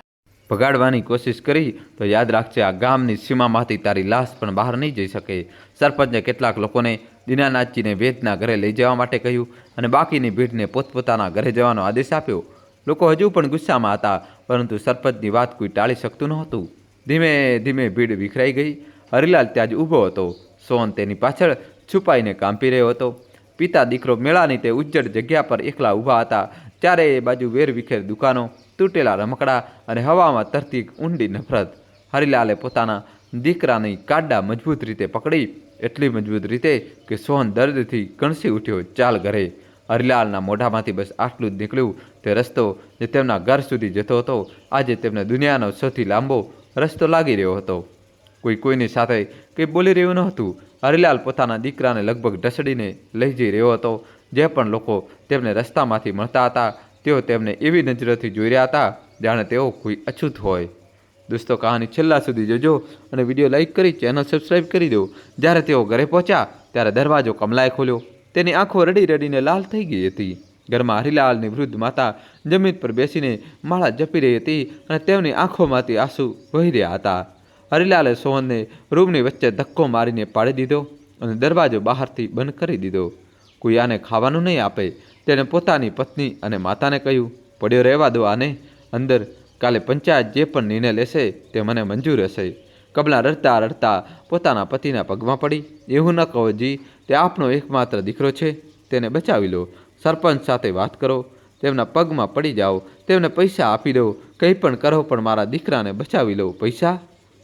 [SPEAKER 1] ભગાડવાની કોશિશ કરી તો યાદ રાખજે, આ ગામની સીમામાંથી તારી લાશ પણ બહાર નહીં જઈ શકે. સરપંચે કેટલાક લોકોને દીનાનાથજીને વેદના ઘરે લઈ જવા માટે કહ્યું અને બાકીની ભીડને પોતપોતાના ઘરે જવાનો આદેશ આપ્યો. લોકો હજુ પણ ગુસ્સામાં હતા, પરંતુ સરપંચની વાત કોઈ ટાળી શકતું નહોતું. ધીમે ધીમે ભીડ વિખરાઈ ગઈ. હરિલાલ ત્યાં જ ઊભો હતો. સોહન તેની પાછળ છુપાઈને કાંપી રહ્યો હતો. પિતા દીકરો મેળાની તે ઉજ્જડ જગ્યા પર એકલા ઊભા હતા. ચારે બાજુ વેરવિખેર દુકાનો, તૂટેલા રમકડા અને હવામાં તરતી ઊંડી નફરત. હરિલાલે પોતાના દીકરાની કાંડા મજબૂત રીતે પકડી, એટલી મજબૂત રીતે કે સોહન દર્દથી કણસી ઉઠ્યો. ચાલ ઘરે. હરિલાલના મોઢામાંથી બસ આટલું જ નીકળ્યું. તે રસ્તો જે તેમના ઘર સુધી જતો હતો, આજે તેમને દુનિયાનો સૌથી લાંબો રસ્તો લાગી રહ્યો હતો. કોઈ કોઈની સાથે કંઈ બોલી રહ્યું નહોતું. હરિલાલ પોતાના દીકરાને લગભગ ઢસડીને લઈ જઈ રહ્યો હતો. જે પણ લોકો તેમને રસ્તામાંથી મળતા હતા તેઓ તેમને એવી નજરોથી જોઈ રહ્યા હતા જાણે તેઓ કોઈ અછૂત હોય. દોસ્તો, કહાની છેલ્લા સુધી જોજો અને વિડીયો લાઇક કરી ચેનલ સબસ્ક્રાઈબ કરી દો. જ્યારે તેઓ ઘરે પહોંચ્યા ત્યારે દરવાજો કમલાએ ખોલ્યો. તેની આંખો રડી રડીને લાલ થઈ ગઈ હતી. ઘરમાં હરિલાલની વૃદ્ધ માતા જમીન પર બેસીને માળા જપી રહી હતી અને તેમની આંખોમાંથી આંસુ વહી રહ્યા હતા. હરિલાલે સોહનને રૂમની વચ્ચે ધક્કો મારીને પાડી દીધો અને દરવાજો બહારથી બંધ કરી દીધો. કોઈ આને ખાવાનું નહીં આપે. તેણે પોતાની પત્ની અને માતાને કહ્યું, પડ્યો રહેવા દો આને અંદર. કાલે પંચાયત જે પણ નિર્ણય લેશે તે મને મંજૂર હશે. કમલા રડતા રડતા પોતાના પતિના પગમાં પડી. એવું ન કહો જી, તે આપણો એકમાત્ર દીકરો છે, તેને બચાવી લો. સરપંચ સાથે વાત કરો, તેમના પગમાં પડી જાઓ, તેમને પૈસા આપી દો. કંઈ પણ કરો પણ મારા દીકરાને બચાવી લો. પૈસા?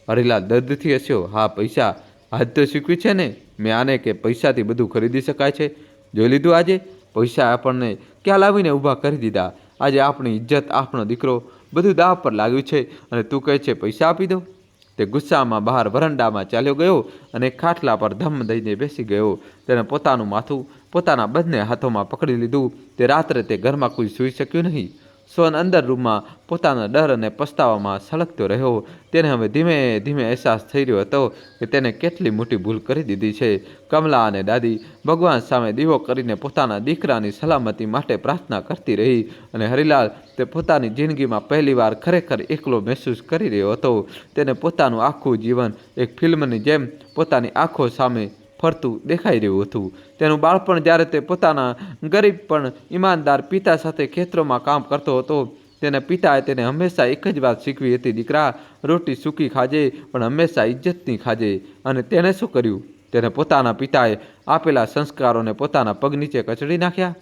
[SPEAKER 1] હરિલાલ દર્દથી હસ્યો. હા, પૈસા. આજ તો શીખ્યું છે ને મેં આને કે પૈસાથી બધું ખરીદી શકાય છે. જોઈ લીધું આજે પૈસા આપણને ક્યાં લાવીને ઊભા કરી દીધા. આજે આપણી ઇજ્જત, આપણો દીકરો બધું દાવ પર લાગ્યું છે અને તું કહે છે પૈસા આપી દો. તે ગુસ્સામાં બહાર વરંડામાં ચાલ્યો ગયો અને ખાટલા પર ધમ દઈને બેસી ગયો. તેણે પોતાનું માથું પોતાના બંને હાથોમાં પકડી લીધું. તે રાત્રે તે ઘરમાં કોઈ સૂઈ શક્યું નહીં. સોહન અંદર રૂમમાં પોતાના ડર અને પસ્તાવામાં સળગતો રહ્યો. તેને હવે ધીમે ધીમે અહેસાસ થઈ રહ્યો હતો કે તેને કેટલી મોટી ભૂલ કરી દીધી છે. કમલા અને દાદી ભગવાન સામે દીવો કરીને પોતાના દીકરાની સલામતી માટે પ્રાર્થના કરતી રહી અને હરિલાલ તે પોતાની જિંદગીમાં પહેલીવાર ખરેખર એકલો મહેસૂસ કરી રહ્યો હતો. તેને પોતાનું આખું જીવન એક ફિલ્મની જેમ પોતાની આંખો સામે ફરતું દેખાઈ રહ્યું હતું. તેનું બાળપણ જ્યારે તે પોતાના ગરીબ પણ ઈમાનદાર પિતા સાથે ખેતરોમાં કામ કરતો હતો. તેના પિતાએ તેને હંમેશા એક જ વાત શીખવી હતી, દીકરા, રોટી સૂકી ખાજે પણ હંમેશા ઇજ્જતની ખાજે. અને તેણે શું કર્યું? તેને પોતાના પિતાએ આપેલા સંસ્કારોને પોતાના પગ નીચે કચડી નાખ્યા.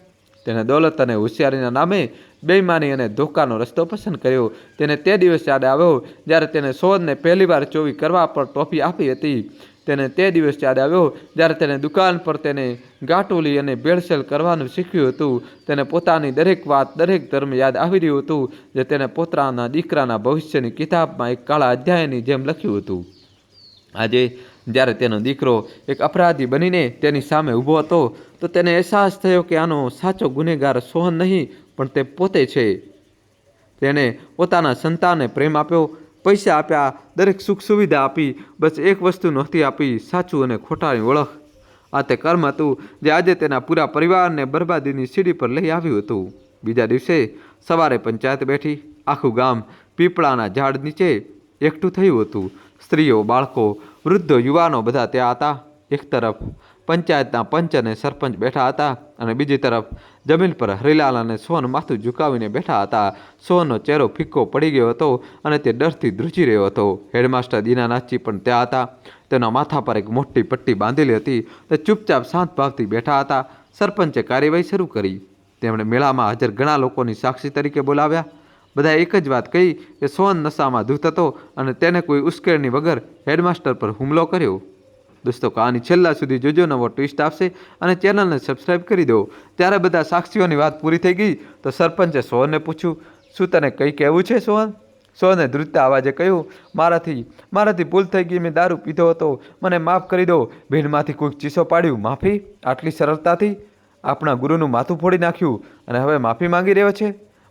[SPEAKER 1] તેને દોલત અને હોશિયારીના નામે બેઈમાની અને ધોકાનો રસ્તો પસંદ કર્યો. તેને તે દિવસ યાદ આવ્યો જ્યારે તેને સોહનને પહેલીવાર ચોરી કરવા પર ટોપી આપી હતી. તેને તે દિવસ યાદ આવ્યો જ્યારે તેને દુકાન પર તેને ગાટોલી અને ભેળસેળ કરવાનું શીખ્યું હતું. તેને પોતાની દરેક વાત, દરેક ધર્મ યાદ આવી રહ્યું હતું જે તેને પોતાના દીકરાના ભવિષ્યની કિતાબમાં એક કાળા અધ્યાયની જેમ લખ્યું હતું. આજે જ્યારે તેનો દીકરો એક અપરાધી બનીને તેની સામે ઊભો હતો તો તેને અહેસાસ થયો કે આનો સાચો ગુનેગાર સોહન નહીં પણ તે પોતે છે. તેણે પોતાના સંતાનને પ્રેમ આપ્યો, પૈસા આપ્યા, દરેક સુખ સુવિધા આપી, બસ એક વસ્તુ નહોતી આપી, સાચું અને ખોટાની ઓળખ. આ તે કર્મ હતું જે આજે તેના પૂરા પરિવારને બરબાદીની સીડી પર લઈ આવ્યું હતું. બીજા દિવસે સવારે પંચાયત બેઠી. આખું ગામ પીપળાના ઝાડ નીચે એકઠું થયું હતું. સ્ત્રીઓ, બાળકો, વૃદ્ધો, યુવાનો બધા ત્યાં હતા. એક તરફ પંચાયતના પંચ અને સરપંચ બેઠા હતા અને બીજી તરફ જમીન પર હરિલાલ અને સોહન માથું ઝુકાવીને બેઠા હતા. સોહનનો ચહેરો ફિક્કો પડી ગયો હતો અને તે ડરથી ધ્રુજી રહ્યો હતો. હેડમાસ્ટર દીનાનાથજી પણ ત્યાં હતા. તેના માથા પર એક મોટી પટ્ટી બાંધેલી હતી. તે ચૂપચાપ શાંત ભાવથી બેઠા હતા. સરપંચે કાર્યવાહી શરૂ કરી. તેમણે મેળામાં હાજર ઘણા લોકોની સાક્ષી તરીકે બોલાવ્યા. બધાએ એક જ વાત કહી કે સોહન નશામાં ધૂત હતો અને તેને કોઈ ઉશ્કેરણી વગર હેડમાસ્ટર પર હુમલો કર્યો. દોસ્તો, કહાની છેલ્લા સુધી જોજો, નવો ટ્વિસ્ટ આવશે અને ચેનલને સબસ્ક્રાઈબ કરી દો. ત્યારે બધા સાક્ષીઓની વાત પૂરી થઈ ગઈ તો સરપંચે સોહનને પૂછ્યું, શું તને કંઈ કહેવું છે સોહન? સોહને ધ્રુજતા અવાજે કહ્યું, મારાથી ભૂલ થઈ ગઈ, મેં દારૂ પીધો હતો, મને માફ કરી દો. ભીડમાંથી કોઈક ચીસો પાડ્યું, માફી? આટલી સરળતાથી? આપણા ગુરુનું માથું ફોડી નાખ્યું અને હવે માફી માંગી રહ્યો છે?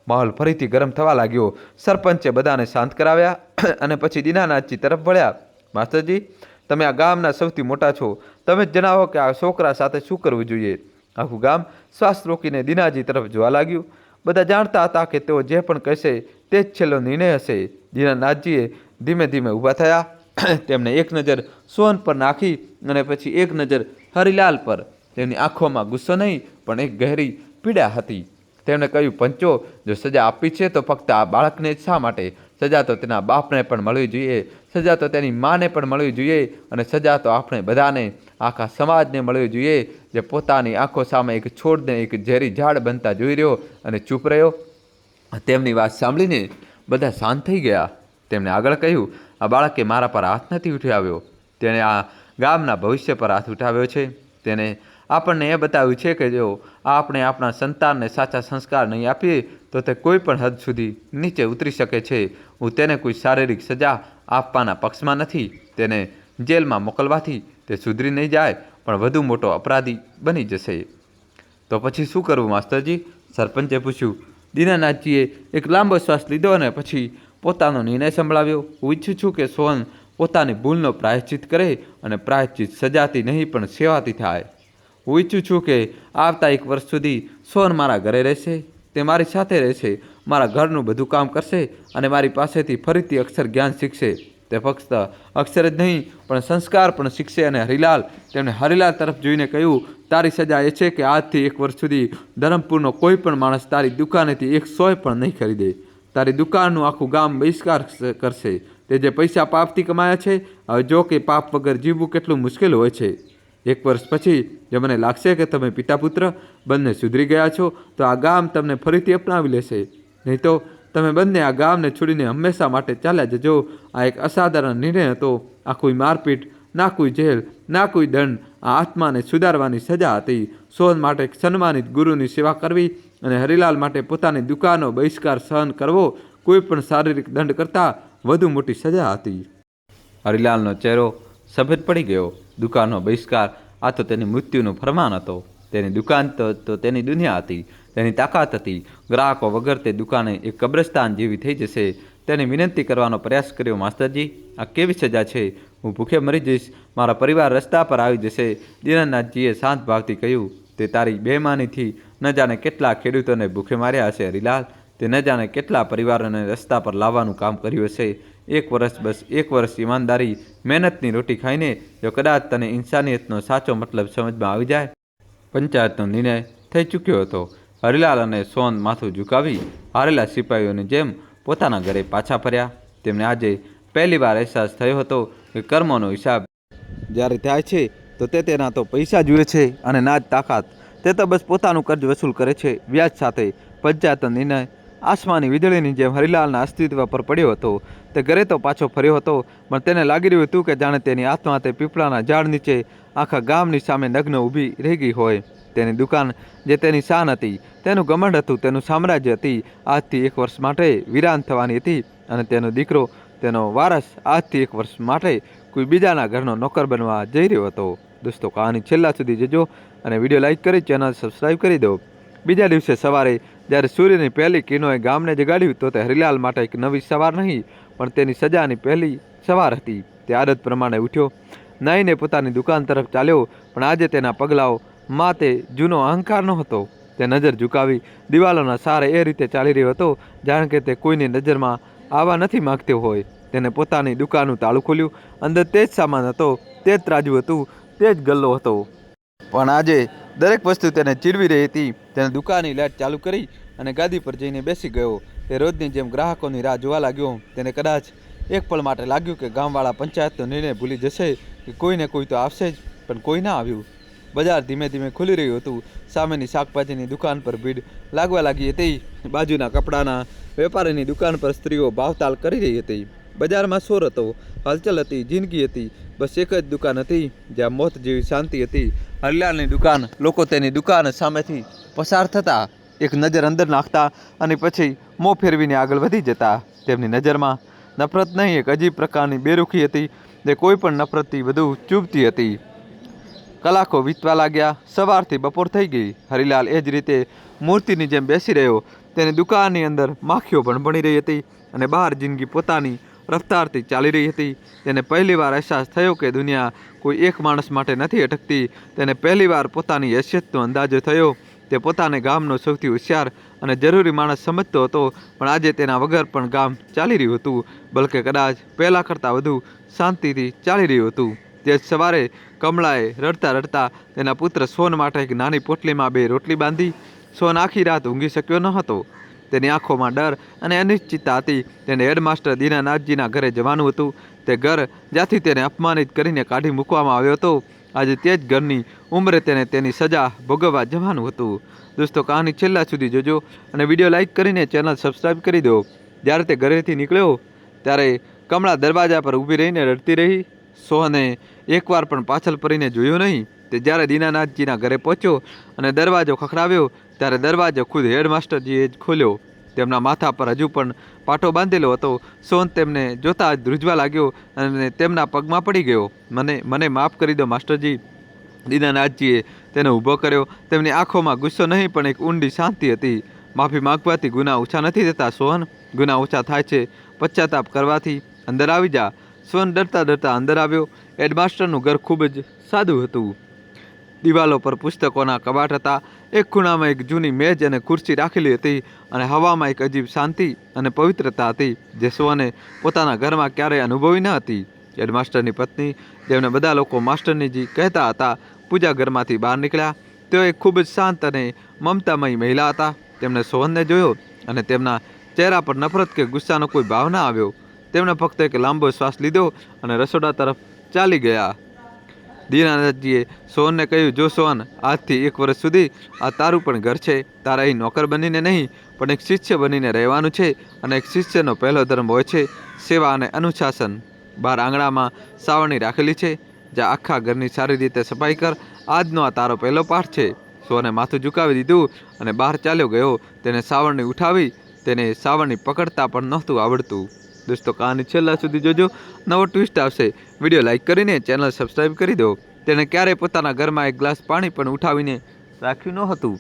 [SPEAKER 1] માહોલ ફરીથી ગરમ થવા લાગ્યો. સરપંચે બધાને શાંત કરાવ્યા અને પછી દીનાનાથજી તરફ વળ્યા. માસ્ટરજી, તમે આ ગામના સૌથી મોટા છો, તમે જ જણાવો કે આ છોકરા સાથે શું કરવું જોઈએ. આખું ગામ શ્વાસ રોકીને દીનાજી તરફ જોવા લાગ્યું. બધા જાણતા હતા કે તેઓ જે પણ કહેશે તે જ છેલ્લો નિર્ણય હશે. દીનાનાથજીએ ધીમે ધીમે ઊભા થયા. તેમણે એક નજર સોહન પર નાખી અને પછી એક નજર હરિલાલ પર. તેમની આંખોમાં ગુસ્સો નહીં પણ એક ગહેરી પીડા હતી. તેમણે કહ્યું, પંચો, જો સજા આપવી છે તો ફક્ત આ બાળકને જ શા માટે? સજા તો તેના બાપને પણ મળવી જોઈએ, સજા તો તેની માને પણ મળવી જોઈએ અને સજા તો આપણે બધાને, આખા સમાજને મળવી જોઈએ જે પોતાની આંખો સામે એક છોડને એક ઝેરી ઝાડ બનતા જોઈ રહ્યો અને ચૂપ રહ્યો. તેમની વાત સાંભળીને બધા શાંત થઈ ગયા. તેમણે આગળ કહ્યું, આ બાળકે મારા પર હાથ નથી ઉઠાવ્યો, તેણે આ ગામના ભવિષ્ય પર હાથ ઉઠાવ્યો છે. તેને આપણને એ બતાવ્યું છે કે જો આપણે આપણા સંતાનને સાચા સંસ્કાર નહીં આપીએ તો તે કોઈ પણ હદ સુધી નીચે ઉતરી શકે છે. હું તેને કોઈ શારીરિક સજા આપવાના પક્ષમાં નથી. તેને જેલમાં મોકલવાથી તે સુધરી નહીં જાય પણ વધુ મોટો અપરાધી બની જશે. તો પછી શું કરવું માસ્ટરજી? સરપંચે પૂછ્યું. દીનાનાથજીએ એક લાંબો શ્વાસ લીધો અને પછી પોતાનો નિર્ણય સંભળાવ્યો. હું ઈચ્છું છું કે સોહન પોતાની ભૂલનો પ્રાયશ્ચિત કરે અને પ્રાયશ્ચિત સજાથી નહીં પણ સેવાથી થાય. હું ઈચ્છું છું કે આવતા 1 વર્ષ સુધી સોહન મારા ઘરે રહેશે, તે મારી સાથે રહેશે, મારા ઘરનું બધું કામ કરશે અને મારી પાસેથી ફરીથી અક્ષર જ્ઞાન શીખશે. તે ફક્ત અક્ષર જ નહીં પણ સંસ્કાર પણ શીખશે. અને હરિલાલ તેમણે હરિલાલ તરફ જોઈને કહ્યું, તારી સજા એ છે કે આજથી 1 વર્ષ સુધી ધરમપુરનો કોઈ પણ માણસ તારી દુકાનેથી 1 સોય પણ નહીં ખરીદે. તારી દુકાનનું આખું ગામ બહિષ્કાર કરશે. તે જે પૈસા પાપથી કમાયા છે, હવે જો કે પાપ વગર જીવવું કેટલું મુશ્કેલ હોય છે. 1 વર્ષ પછી જો મને લાગશે કે તમે પિતા પુત્ર બંને સુધરી ગયા છો તો આ ગામ તમને ફરીથી અપનાવી લેશે. નહીં તો તમે બંને આ ગામને છોડીને હંમેશા માટે ચાલ્યા જજો. આ એક અસાધારણ નિર્ણય હતો. આ કોઈ મારપીટ, ના કોઈ જેલ, ના કોઈ દંડ. આ આત્માને સુધારવાની સજા હતી. સોહન માટે એક સન્માનિત ગુરુની સેવા કરવી અને હરિલાલ માટે પોતાની દુકાનનો બહિષ્કાર સહન કરવો કોઈ પણ શારીરિક દંડ કરતાં વધુ મોટી સજા હતી. હરિલાલનો ચહેરો સફેદ પડી ગયો. દુકાનનો બહિષ્કાર, આ તો તેની મૃત્યુનું ફરમાન હતો. તેની દુકાન તો તેની દુનિયા હતી, તેની તાકાત હતી. ગ્રાહકો વગર તે દુકાને એક કબ્રસ્તાન જેવી થઈ જશે. તેને વિનંતી કરવાનો પ્રયાસ કર્યો, માસ્તરજી, આ કેવી સજા છે? હું ભૂખે મરી જઈશ, મારા પરિવાર રસ્તા પર આવી જશે. દીનાનાથજીએ શાંત ભાવથી કહ્યું, તે તારી બેમાનીથી ન જાણે કેટલા ખેડૂતોને ભૂખે માર્યા હશે હરિલાલ. તે ન જાણે કેટલા પરિવારોને રસ્તા પર લાવવાનું કામ કર્યું હશે. 1 વર્ષ, બસ 1 વર્ષ ઈમાનદારી, મહેનતની રોટી ખાઈને જો કદાચ તને ઇન્સાનિયતનો સાચો મતલબ સમજમાં આવી જાય. પંચાયતનો નિર્ણય થઈ ચૂક્યો હતો. હરિલાલ અને સોહન માથું ઝુકાવી હારેલા સિપાહીઓની જેમ પોતાના ઘરે પાછા ફર્યા. તેમને આજે પહેલીવાર અહેસાસ થયો હતો કે કર્મોનો હિસાબ જ્યારે થાય છે તો તેના તો પૈસા જુએ છે અને ના જ તાકાત. તે તો બસ પોતાનું કર્જ વસૂલ કરે છે વ્યાજ સાથે. પંચાયતનો નિર્ણય આસમાની વીજળીની જેમ હરિલાલના અસ્તિત્વ પર પડ્યો હતો. તે ઘરે તો પાછો ફર્યો હતો પણ તેને લાગી રહ્યું હતું કે જાણે તેની આત્મા તે પીપળાના ઝાડ નીચે આખા ગામની સામે નગ્ન ઊભી રહી ગઈ હોય. તેની દુકાન જે તેની શાન હતી, તેનું ઘમંડ હતું, તેનું સામ્રાજ્ય હતી, આજથી 1 વર્ષ માટે વિરાન થવાની હતી. અને તેનો દીકરો, તેનો વારસ આજથી 1 વર્ષ માટે કોઈ બીજાના ઘરનો નોકર બનવા જઈ રહ્યો હતો. દોસ્તો, કહાની છેલ્લા સુધી જોજો અને વિડીયો લાઇક કરી ચેનલ સબસ્ક્રાઈબ કરી દો. બીજા દિવસે સવારે જ્યારે સૂર્યની પહેલી કિરણોએ ગામને જગાડ્યું તો તે હરિલાલ માટે એક નવી સવાર નહીં પણ તેની સજાની પહેલી સવાર હતી. તે આદત પ્રમાણે ઉઠ્યો, નાહીને પોતાની દુકાન તરફ ચાલ્યો. પણ આજે તેના પગલાઓ માં તે જૂનો અહંકાર નહોતો. તે નજર ઝુકાવી દિવાલોના સહારે એ રીતે ચાલી રહ્યો હતો જાણે કે તે કોઈની નજરમાં આવવા નથી માગતો હોય. તેને પોતાની દુકાનનું તાળું ખોલ્યું. અંદર તે જ સામાન હતો, તે જ ત્રાજુ હતું, તે જ ગલ્લો હતો. પણ આજે દરેક વસ્તુ તેને ચીડવી રહી હતી. તેને દુકાનની લાઇટ ચાલુ કરી અને ગાદી પર જઈને બેસી ગયો. તે રોજની જેમ ગ્રાહકોની રાહ જોવા લાગ્યો. તેને કદાચ એક પળ માટે લાગ્યું કે ગામવાળા પંચાયતનો નિર્ણય ભૂલી જશે, કે કોઈને કોઈ તો આવશે જ, પણ કોઈ ના આવ્યું. બજાર ધીમે ધીમે ખુલી રહ્યું હતું. સામેની શાકભાજીની દુકાન પર ભીડ લાગવા લાગી હતી. બાજુના કપડાના વેપારીની દુકાન પર સ્ત્રીઓ ભાવતાલ કરી રહી હતી. બજારમાં શોર હતો, હલચલ હતી, જિંદગી હતી. બસ એક જ દુકાન હતી જ્યાં મોત જેવી શાંતિ હતી. હરિલાલની દુકાન. લોકો તેની દુકાન સામેથી પસાર થતા એક નજર અંદર નાખતા અને પછી મોં ફેરવીને આગળ વધી જતા. તેમની નજરમાં નફરત નહીં, એક અજીબ પ્રકારની બેરુખી હતી. તે કોઈ પણ નફરતથી વધુ ચૂભતી હતી. કલાકો વીતવા લાગ્યા. સવારથી બપોર થઈ ગઈ. હરિલાલ એ જ રીતે મૂર્તિની જેમ બેસી રહ્યો. તેની દુકાનની અંદર માખીઓ ભણભણી રહી હતી અને બહાર જિંદગી પોતાની રફતારથી ચાલી રહી હતી. તેને પહેલીવાર અહેસાસ થયો કે દુનિયા કોઈ એક માણસ માટે નથી અટકતી. તેને પહેલીવાર પોતાની હેસિયતનો અંદાજો થયો. તે પોતાને ગામનો સૌથી હોશિયાર અને જરૂરી માણસ સમજતો હતો, પણ આજે તેના વગર પણ ગામ ચાલી રહ્યું હતું, બલકે કદાચ પહેલાં કરતાં વધુ શાંતિથી ચાલી રહ્યું હતું. તે જ સવારે કમળાએ રડતા રડતા તેના પુત્ર સોહન માટે એક નાની પોટલીમાં 2 રોટલી બાંધી. સોહન આખી રાત ઊંઘી શક્યો ન હતો. તેની આંખોમાં ડર અને અનિશ્ચિતતા હતી. તેને હેડમાસ્ટર દીનાનાથજીના ઘરે જવાનું હતું. તે ઘર જ્યાંથી તેને અપમાનિત કરીને કાઢી મૂકવામાં આવ્યો હતો, આજે તે જ ઘરની ઉંમરે તેને તેની સજા ભોગવવા જવાનું હતું. દોસ્તો, કહાની છેલ્લા સુધી જોજો અને વિડીયો લાઇક કરીને ચેનલ સબસ્ક્રાઈબ કરી દો. જ્યારે તે ઘરેથી નીકળ્યો ત્યારે કમળા દરવાજા પર ઊભી રહીને રડતી રહી. સોહને એકવાર પણ પાછળ ફરીને જોયું નહીં. તે જ્યારે દીનાનાથજીના ઘરે પહોંચ્યો અને દરવાજો ખખડાવ્યો ત્યારે દરવાજો ખુદ હેડમાસ્ટરજીએ જ ખોલ્યો. તેમના માથા પર હજુ પણ પાટો બાંધેલો હતો. સોહન તેમને જોતા જ ધ્રુજવા લાગ્યો અને તેમના પગમાં પડી ગયો. મને માફ કરી દો માસ્ટરજી. દીનાનાથજીએ તેને ઊભો કર્યો. તેમની આંખોમાં ગુસ્સો નહીં પણ એક ઊંડી શાંતિ હતી. માફી માગવાથી ગુના ઓછા નથી થતા સોહન, ગુના ઓછા થાય છે પશ્ચાતાપ કરવાથી. અંદર આવી જા. સોહન ડરતા ડરતા અંદર આવ્યો. હેડમાસ્ટરનું ઘર ખૂબ જ સાદું હતું. દિવાલો પર પુસ્તકોના કબાટ હતા. એક ખૂણામાં એક જૂની મેજ અને ખુરશી રાખેલી હતી અને હવામાં એક અજીબ શાંતિ અને પવિત્રતા હતી જે સોહને પોતાના ઘરમાં ક્યારેય અનુભવી ન હતી. હેડમાસ્ટરની પત્ની, જેમને બધા લોકો માસ્ટરનીજી કહેતા હતા, પૂજા ઘરમાંથી બહાર નીકળ્યા. તેઓ એક ખૂબ જ શાંત અને મમતામયી મહિલા હતા. તેમણે સોહનને જોયો અને તેમના ચહેરા પર નફરત કે ગુસ્સાનો કોઈ ભાવ ન આવ્યો. તેમણે ફક્ત એક લાંબો શ્વાસ લીધો અને રસોડા તરફ ચાલી ગયા. દીનાનાથજીએ સોહનને કહ્યું, જો સોહન, આજથી 1 વર્ષ સુધી આ તારું પણ ઘર છે. તારે અહીં નોકર બનીને નહીં પણ એક શિષ્ય બનીને રહેવાનું છે. અને એક શિષ્યનો પહેલો ધર્મ હોય છે સેવા અને અનુશાસન. બહાર આંગણામાં સાવરણી રાખેલી છે, જ્યાં આખા ઘરની સારી રીતે સફાઈ કર. આજનો આ તારો પહેલો પાઠ છે. સોહને માથું ઝુકાવી દીધું અને બહાર ચાલ્યો ગયો. તેને સાવરણી ઉઠાવી. તેને સાવરણી પકડતા પણ નહોતું આવડતું. દોસ્તો, કહાની છેલ્લા સુધી જોજો, નવો ટ્વિસ્ટ આવશે. વિડીયો લાઇક કરીને ચેનલ સબસ્ક્રાઈબ કરી દો. તેણે ક્યારેય પોતાના ઘરમાં એક ગ્લાસ પાણી પણ ઉઠાવીને રાખ્યું ન હતું.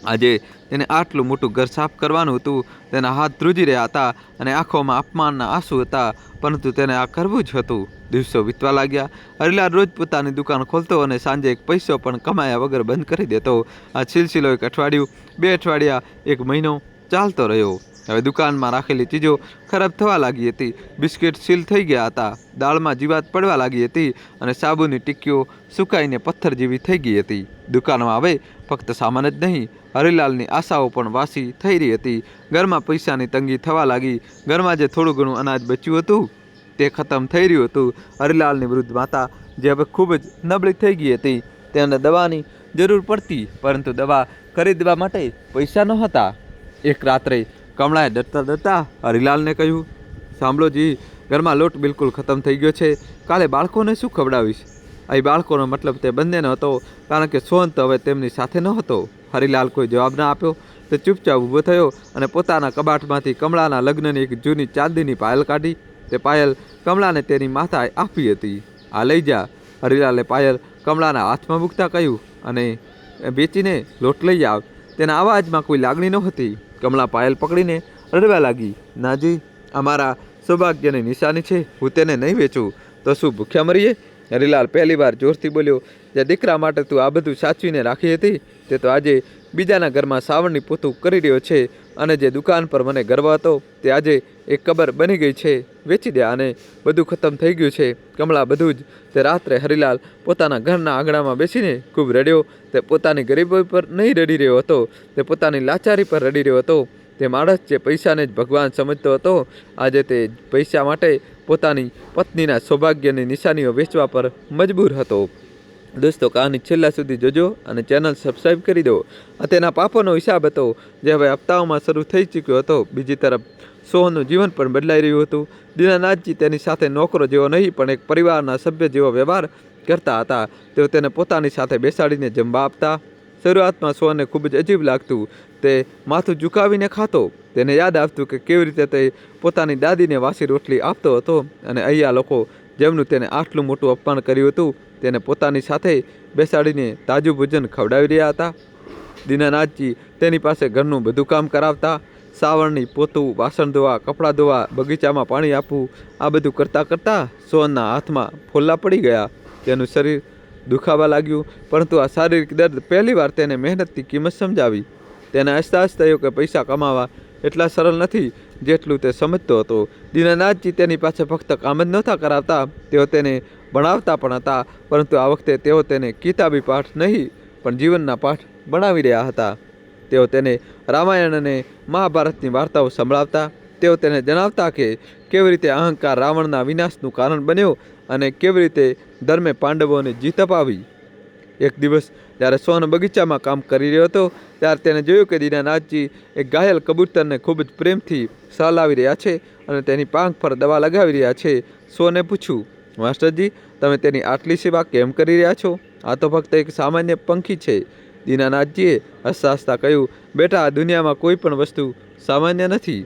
[SPEAKER 1] આજે તેને આટલું મોટું ઘર સાફ કરવાનું હતું. તેના હાથ ધ્રુજી રહ્યા હતા અને આંખોમાં અપમાનના આંસુ હતા, પરંતુ તેને આ કરવું જ હતું. દિવસો વીતવા લાગ્યા. હરિલાલ રોજ પોતાની દુકાન ખોલતો અને સાંજે એક પૈસો પણ કમાયા વગર બંધ કરી દેતો. આ સિલસિલો 1 અઠવાડિયું, 2 અઠવાડિયા, 1 મહિનો ચાલતો રહ્યો. હવે દુકાનમાં રાખેલી ચીજો ખરાબ થવા લાગી હતી. બિસ્કિટ સીલ થઈ ગયા હતા. દાળમાં જીવાત પડવા લાગી હતી અને સાબુની ટીકીઓ સુકાઈને પથ્થર જેવી થઈ ગઈ હતી. દુકાનમાં હવે ફક્ત સામાન જ નહીં, હરિલાલની આશાઓ પણ વાસી થઈ રહી હતી. ઘરમાં પૈસાની તંગી થવા લાગી. ઘરમાં જે થોડું ઘણું અનાજ બચ્યું હતું તે ખતમ થઈ રહ્યું હતું. હરિલાલની વૃદ્ધ માતા, જે હવે ખૂબ જ નબળી થઈ ગઈ હતી, તેને દવાની જરૂર પડતી, પરંતુ દવા ખરીદવા માટે પૈસા નહોતા. એક રાત્રે કમળાએ ડરતા ડરતા હરિલાલને કહ્યું, સાંભળો જી, ઘરમાં લોટ બિલકુલ ખતમ થઈ ગયો છે. કાલે બાળકોને શું ખવડાવીશ? અહીં બાળકોનો મતલબ તે બંનેનો હતો, કારણ કે સોહન તો હવે તેમની સાથે ન હતો. હરિલાલ કોઈ જવાબ ન આપ્યો. તે ચૂપચાપ ઊભો થયો અને પોતાના કબાટમાંથી કમળાના લગ્નની એક જૂની ચાંદીની પાયલ કાઢી. તે પાયલ કમળાને તેની માતાએ આપી હતી. આ લઈ જા. હરિલાલે પાયલ કમળાના હાથમાં મૂકતા કહ્યું, અને વેચીને લોટ લઈ આવ. તેના અવાજમાં કોઈ લાગણી નહોતી. કમળા પાયલ પકડીને રડવા લાગી. નાજી, અમારા સૌભાગ્યની નિશાની છે. હું તેને નહીં વેચું તો શું ભૂખ્યા મરીએ? હરિલાલ પહેલીવાર જોરથી બોલ્યો. જે દીકરા માટે તું આ બધું સાચવીને રાખી હતી, તે તો આજે બીજાના ઘરમાં સાવરણી પોતું કરી રહ્યો છે. અને જે દુકાન પર મને ગર્વ હતો, તે આજે એક કબર બની ગઈ છે. વેચી દે આને. બધું ખતમ થઈ ગયું છે. કમળા બધું જ. તે રાત્રે હરિલાલ પોતાના ઘરના આંગણામાં બેસીને ખૂબ રડ્યો. તે પોતાની ગરીબી પર નહીં રડી રહ્યો હતો, તે પોતાની લાચારી પર રડી રહ્યો હતો. તે માણસ જે પૈસાને જ ભગવાન સમજતો હતો, આજે તે પૈસા માટે પોતાની પત્નીના સૌભાગ્યની નિશાનીઓ વેચવા પર મજબૂર હતો. દોસ્તો, કહાની છેલ્લા સુધી જોજો અને ચેનલ સબસ્ક્રાઈબ કરી દો. આ તેના પાપોનો હિસાબ હતો, જે હવે હપ્તાઓમાં શરૂ થઈ ચૂક્યો હતો. બીજી તરફ સોહનનું જીવન પણ બદલાઈ રહ્યું હતું. દીનાનાથજી તેની સાથે નોકરો જેવો નહીં પણ એક પરિવારના સભ્ય જેવો વ્યવહાર કરતા હતા. તેઓ તેને પોતાની સાથે બેસાડીને જમવા આપતા. શરૂઆતમાં સોહનને ખૂબ જ અજીબ લાગતું. તે માથું ઝુકાવીને ખાતો. તેને યાદ આવતું કે કેવી રીતે તે પોતાની દાદીને વાસી રોટલી આપતો હતો અને અહીંયા લોકો, જેમનું તેને આટલું મોટું અપમાન કર્યું હતું, તેને પોતાની સાથે બેસાડીને તાજું ભોજન ખવડાવી રહ્યા હતા. દીનાનાથજી તેની પાસે ઘરનું બધું કામ કરાવતા. સાવરણી, પોતું, વાસણ ધોવા, કપડાં ધોવા, બગીચામાં પાણી આપવું, આ બધું કરતાં કરતાં સોહનના હાથમાં ફોલ્લા પડી ગયા. તેનું શરીર દુખાવા લાગ્યું, પરંતુ આ શારીરિક દર્દ પહેલીવાર તેને મહેનતની કિંમત સમજાવી. તેને અહેસાસ થયો કે પૈસા કમાવા એટલા સરળ નથી જેટલું તે સમજતો હતો. દીનાનાથજી તેની પાસે ફક્ત કામ જ નહોતા કરાવતા, તેઓ તેને ભણાવતા પણ હતા, પરંતુ આ વખતે તેઓ તેને કિતાબી પાઠ નહીં પણ જીવનના પાઠ ભણાવી રહ્યા હતા. તેઓ તેને રામાયણ અને મહાભારતની વાર્તાઓ સંભળાવતા. તેઓ તેને જણાવતા કે કેવી રીતે અહંકાર રાવણના વિનાશનું કારણ બન્યો અને કેવી રીતે ધર્મે પાંડવોને જીત અપાવી. એક દિવસ જ્યારે સોહન બગીચામાં કામ કરી રહ્યો હતો, ત્યારે તેને જોયું કે દીનાનાથજી એક ઘાયલ કબૂતરને ખૂબ જ પ્રેમથી સહલાવી રહ્યા છે અને તેની પાંખ પર દવા લગાવી રહ્યા છે. સોહને પૂછ્યું, માસ્ટરજી, તમે તેની આટલી સેવા કેમ કરી રહ્યા છો? આ તો ફક્ત એક સામાન્ય પંખી છે. દીનાનાથજીએ હસતા હસતા કહ્યું, બેટા, આ દુનિયામાં કોઈ પણ વસ્તુ સામાન્ય નથી.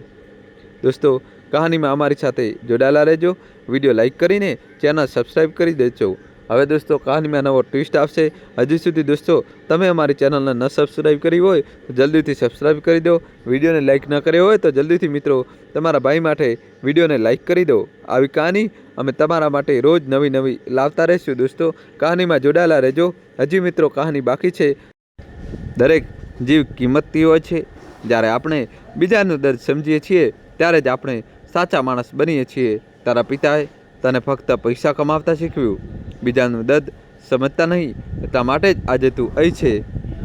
[SPEAKER 1] દોસ્તો, કહાનીમાં અમારી સાથે જોડાયેલા રહેજો. વિડીયો લાઇક કરીને ચેનલ સબસ્ક્રાઈબ કરી દેજો. હવે દોસ્તો કહાનીમાં નવો ટ્વિસ્ટ આવશે. હજી સુધી દોસ્તો તમે અમારી ચેનલને ન સબસ્ક્રાઈબ કરી હોય તો જલ્દીથી સબસ્ક્રાઈબ કરી દો. વિડીયોને લાઇક ન કર્યો હોય તો જલ્દીથી મિત્રો તમારા ભાઈ માટે વિડીયોને લાઇક કરી દો. આવી કહાની અમે તમારા માટે રોજ નવી લાવતા રહીશું. દોસ્તો કહાનીમાં જોડાયેલા રહેજો. હજી મિત્રો કહાની બાકી છે. દરેક જીવ કિંમતી હોય છે. જ્યારે આપણે બીજાનું દર્દ સમજીએ છીએ ત્યારે જ આપણે સાચા માણસ બનીએ છીએ. તારા પિતાએ તને ફક્ત પૈસા કમાવતા શીખવ્યું, બીજાનું દર્દ સમજતા નહીં. એટલા માટે જ આજે તું અહીં છે.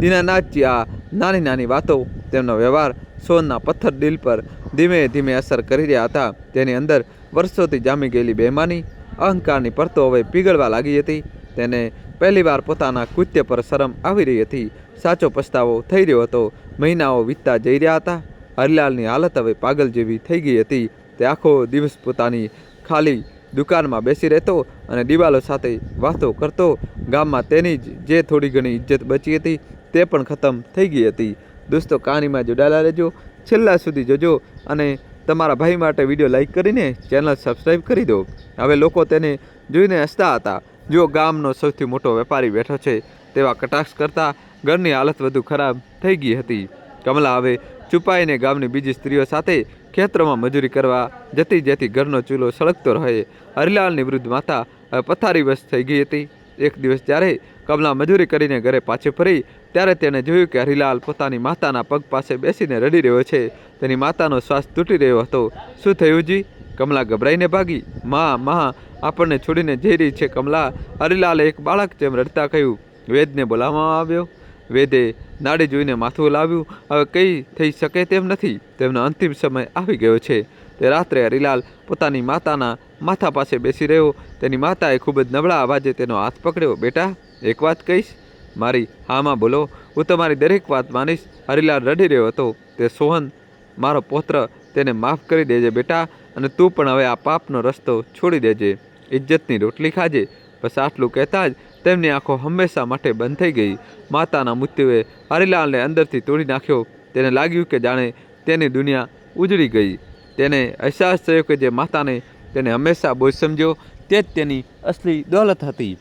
[SPEAKER 1] દીનાનાથજી આ નાની વાતો, તેમનો વ્યવહાર સોનના પથ્થર દિલ પર ધીમે ધીમે અસર કરી રહ્યા હતા. તેની અંદર વર્ષોથી જામી ગયેલી બેમાની, અહંકારની પરતો હવે પીગળવા લાગી હતી. તેને પહેલીવાર પોતાના કૃત્ય પર શરમ આવી રહી હતી. સાચો પસ્તાવો થઈ રહ્યો હતો. મહિનાઓ વીતતા જઈ રહ્યા હતા. હરિલાલની હાલત હવે પાગલ જેવી થઈ ગઈ હતી. તે આખો દિવસ પોતાની ખાલી દુકાનમાં બેસી રહેતો અને દિવાલો સાથે વાતો કરતો. ગામમાં તેની જે થોડી ઘણી ઇજ્જત બચી હતી તે પણ ખતમ થઈ ગઈ હતી. દોસ્તો કહાનીમાં જોડાયેલા રહેજો, છેલ્લા સુધી જોજો અને તમારા ભાઈ માટે વિડીયો લાઇક કરીને ચેનલ સબસ્ક્રાઈબ કરી દો. હવે લોકો તેને જોઈને હસતા હતા. જો ગામનો સૌથી મોટો વેપારી બેઠો છે તેવા કટાક્ષ કરતા ઘરની હાલત વધુ ખરાબ થઈ ગઈ હતી. કમલા હવે છુપાઈને ગામની બીજી સ્ત્રીઓ સાથે ખેતરોમાં મજૂરી કરવા જતી, જેથી ઘરનો ચૂલો સળગતો રહે. હરિલાલની વૃદ્ધ માતા હવે પથારીવશ થઈ ગઈ હતી. એક દિવસ જ્યારે કમલા મજૂરી કરીને ઘરે પાછી ફરી ત્યારે તેણે જોયું કે હરિલાલ પોતાની માતાના પગ પાસે બેસીને રડી રહ્યો છે. તેની માતાનો શ્વાસ તૂટી રહ્યો હતો. શું થયું જી? કમલા ગભરાઈને ભાગી. માં આપણને છોડીને જઈ રહી છે કમલા, હરિલાલે એક બાળક જેમ રડતા કહ્યું. વેદને બોલાવવામાં આવ્યો. વેદે નાડી જોઈને માથું લાવ્યું. હવે કંઈ થઈ શકે તેમ નથી. તેમનો અંતિમ સમય આવી ગયો છે. તે રાત્રે હરિલાલ પોતાની માતાના માથા પાસે બેસી રહ્યો. તેની માતાએ ખૂબ જ નબળા અવાજે તેનો હાથ પકડ્યો. બેટા, એક વાત કહીશ મારી? હામાં બોલો, હું તમારી દરેક વાત માનીશ. હરિલાલ રડી રહ્યો હતો. તે સોહન મારો પૌત્ર, તેને માફ કરી દેજે બેટા, અને તું પણ હવે આ પાપનો રસ્તો છોડી દેજે. ઇજ્જતની રોટલી ખાજે. બસ આટલું કહેતા જ તેમની આંખો હંમેશા માટે બંધ થઈ ગઈ. માતાના મૃત્યુએ હરિલાલને અંદરથી તોડી નાખ્યો. તેને લાગ્યું કે જાણે તેની દુનિયા ઉજળી ગઈ. તેને અહેસાસ થયો કે જે માતાને તેને હંમેશા બોજ સમજ્યો તે જ તેની અસલી દોલત હતી.